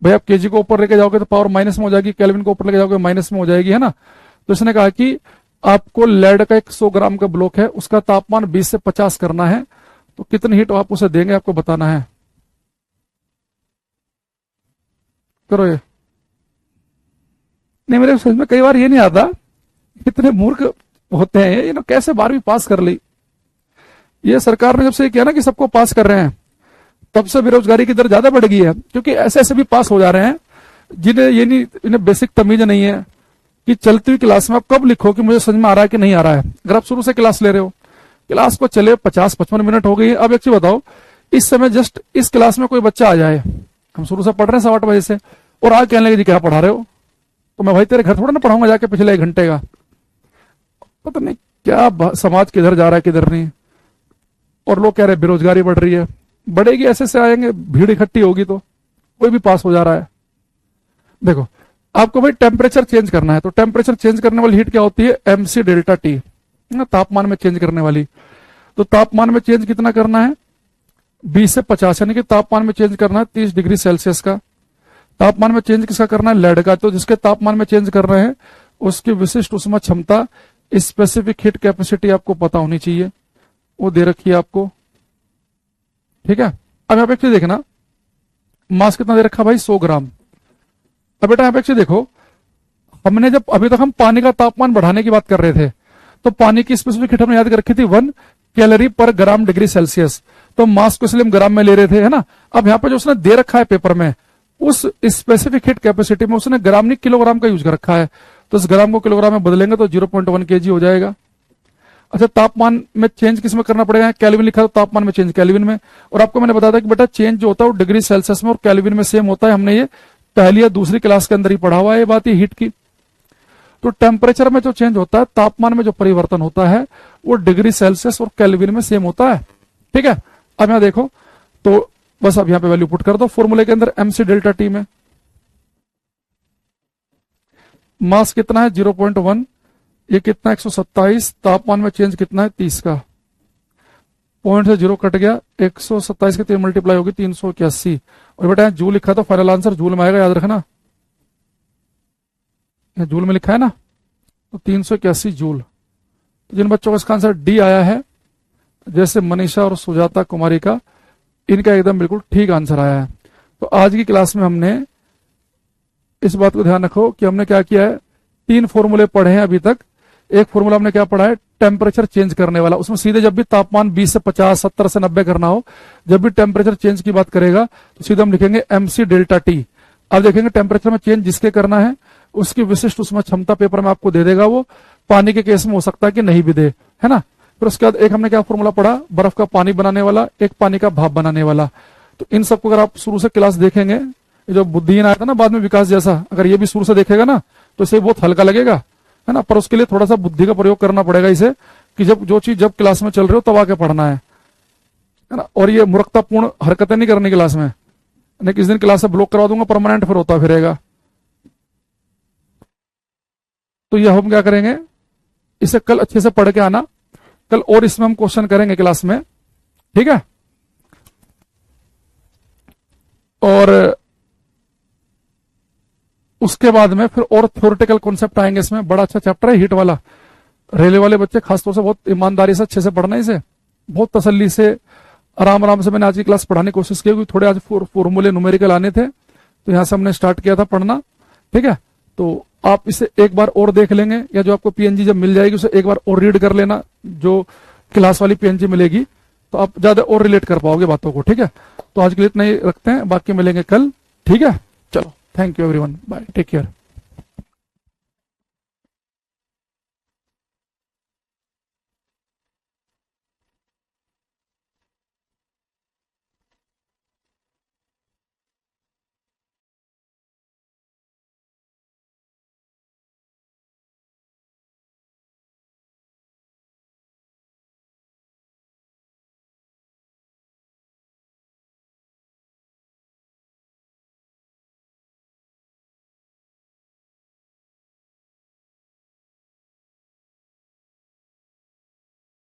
[SPEAKER 1] भाई आप केजी को ऊपर लेके जाओगे तो पावर माइनस में हो जाएगी, केल्विन को ऊपर लेके जाओगे माइनस में हो जाएगी, है ना। तो इसने कहा कि आपको लेड का 100 ग्राम का ब्लॉक है, उसका तापमान 20 से 50 करना है, तो कितनी हीट आप उसे देंगे, आपको बताना है। करो ये। नहीं, मेरे समझ में कई बार ये नहीं आता, इतने मूर्ख होते हैं ये, कैसे 12वीं पास कर ली। ये सरकार ने जब से ये किया ना कि सबको पास कर रहे हैं, तब से बेरोजगारी की दर ज्यादा बढ़ गई है, क्योंकि ऐसे ऐसे भी पास हो जा रहे हैं जिन्हें ये नहीं, इन्हें बेसिक तमीज नहीं है कि चलती हुई क्लास में आप कब लिखो कि मुझे समझ में आ रहा है कि नहीं आ रहा है। अगर आप शुरू से क्लास ले रहे हो, क्लास को चले 50-55 मिनट हो गई है। अब एक चीज बताओ, इस समय जस्ट इस क्लास में कोई बच्चा आ जाए, हम शुरू से पढ़ रहे हैं 8:15 बजे से, और आज कहने लगे जी क्या पढ़ा रहे हो, तो मैं भाई तेरे घर थोड़ा ना पढ़ाऊंगा जाके पिछले 1 घंटे का। पता नहीं क्या समाज किधर जा रहा है किधर नहीं। और लोग कह रहे बेरोजगारी बढ़ रही है, बढ़ेगी, ऐसे से आएंगे, भीड़ इकट्ठी होगी तो कोई भी पास हो जा रहा है। देखो आपको भाई टेम्परेचर चेंज करना है, तो टेम्परेचर चेंज करने वाली हीट क्या होती है, mc डेल्टा टी, तापमान में चेंज करने वाली। तो तापमान में चेंज कितना करना है, 20 से 50, यानी कि तापमान में चेंज करना है 30 डिग्री सेल्सियस का। तापमान में चेंज किसका करना है, लेड का। तो जिसके तापमान में चेंज कर रहे हैं उसकी विशिष्ट उष्मा क्षमता, स्पेसिफिक हीट कैपेसिटी आपको पता होनी चाहिए, वो दे रखी है आपको। ठीक है, अब यहाँ पे एक चीज देखना, मास कितना दे रखा भाई, 100 ग्राम। अब बेटा यहाँ पे एक चीज देखो, हमने जब अभी तक हम पानी का तापमान बढ़ाने की बात कर रहे थे, तो पानी की स्पेसिफिक हीट हमने याद कर रखी थी 1 कैलोरी पर ग्राम डिग्री सेल्सियस। तो मास को इसलिए हम ग्राम में ले रहे थे, है ना। अब यहाँ पे जो उसने दे रखा है पेपर में, उस स्पेसिफिक हीट कैपेसिटी में उसने ग्राम नहीं किलोग्राम का यूज कर रखा है, तो इस ग्राम को किलोग्राम में बदलेंगे तो 0.1 kg हो जाएगा। अच्छा, तापमान में चेंज किस में करना पड़ेगा, केल्विन लिखा, तो तापमान में चेंज केल्विन में। और आपको मैंने बताया था कि बेटा चेंज जो होता है वो डिग्री सेल्सियस में और केल्विन में सेम होता है, हमने ये पहली या दूसरी क्लास के अंदर ही पढ़ा हुआ है ये बात, ये हीट की। तो टेम्परेचर में जो चेंज होता है, तापमान में जो परिवर्तन होता है, वो डिग्री सेल्सियस और केल्विन में सेम होता है। ठीक है, अब यहां देखो, तो बस अब यहां पे वैल्यू पुट कर दो फॉर्मूले के अंदर, mc डेल्टा टी में मास कितना है 0.1, ये कितना 127, तापमान में चेंज कितना है 30 का, पॉइंट से 0 कट गया, 127 के 3 मल्टीप्लाई होगी 381। और बेटा जूल लिखा तो फाइनल आंसर जूल में आएगा, याद रखना, जूल में लिखा है ना, तो 381 जूल। तो जिन बच्चों का इसका आंसर डी आया है, जैसे मनीषा और सुजाता कुमारी का, इनका एकदम बिल्कुल ठीक आंसर आया है। तो आज की क्लास में हमने इस बात को ध्यान रखो कि हमने क्या किया है, 3 फॉर्मूले पढ़े हैं अभी तक। एक फॉर्मूला हमने क्या पढ़ा है, टेम्परेचर चेंज करने वाला। उसमें सीधे जब भी तापमान 20 से 50, 70 से 90 करना हो, जब भी टेम्परेचर चेंज की बात करेगा तो सीधे हम लिखेंगे MC डेल्टा T। अब देखेंगे टेम्परेचर में चेंज जिसके करना है उसकी विशिष्ट उसमें क्षमता पेपर में आपको दे देगा। वो पानी के केस में हो सकता है कि नहीं भी दे, है ना। फिर उसके बाद एक हमने क्या फॉर्मूला पढ़ा, बर्फ का पानी बनाने वाला, एक पानी का भाप बनाने वाला। तो इन सबको अगर आप शुरू से क्लास देखेंगे, ये जो बुद्धिहीन आया था ना बाद में विकास जैसा, अगर ये भी शुरू से देखेगा ना तो इसे बहुत हल्का लगेगा, है ना। पर उसके लिए थोड़ा सा बुद्धि का प्रयोग करना पड़ेगा इसे, कि जब जो चीज जब क्लास में चल रही हो तब आके पढ़ना है ना। और ये मूर्खतापूर्ण हरकतें नहीं करनी क्लास में, नहीं किस दिन क्लास से ब्लॉक करवा दूंगा परमानेंट, फिर होता फिरेगा। तो ये हम क्या करेंगे, इसे कल अच्छे से पढ़ के आना, कल और इसमें हम क्वेश्चन करेंगे क्लास में, ठीक है। और उसके बाद में फिर और थ्योरेटिकल कॉन्सेप्ट आएंगे इसमें। बड़ा अच्छा चैप्टर है हीट वाला। रेलवे वाले बच्चे खासतौर से बहुत ईमानदारी से अच्छे से पढ़ना, इसे बहुत तसल्ली से आराम आराम से मैंने आज की क्लास पढ़ाने की कोशिश की, क्योंकि थोड़े आज फॉर्मूले न्यूमेरिकल आने थे, तो यहां से हमने स्टार्ट किया था पढ़ना, ठीक है। तो आप इसे एक बार और देख लेंगे, या जो आपको PNG जब मिल जाएगी उसे एक बार और रीड कर लेना, जो क्लास वाली PNG मिलेगी, तो आप ज्यादा और रिलेट कर पाओगे बातों को, ठीक है। तो आज के लिए इतना ही रखते हैं, बाकी मिलेंगे कल, ठीक है। चलो, thank you everyone, bye, take care.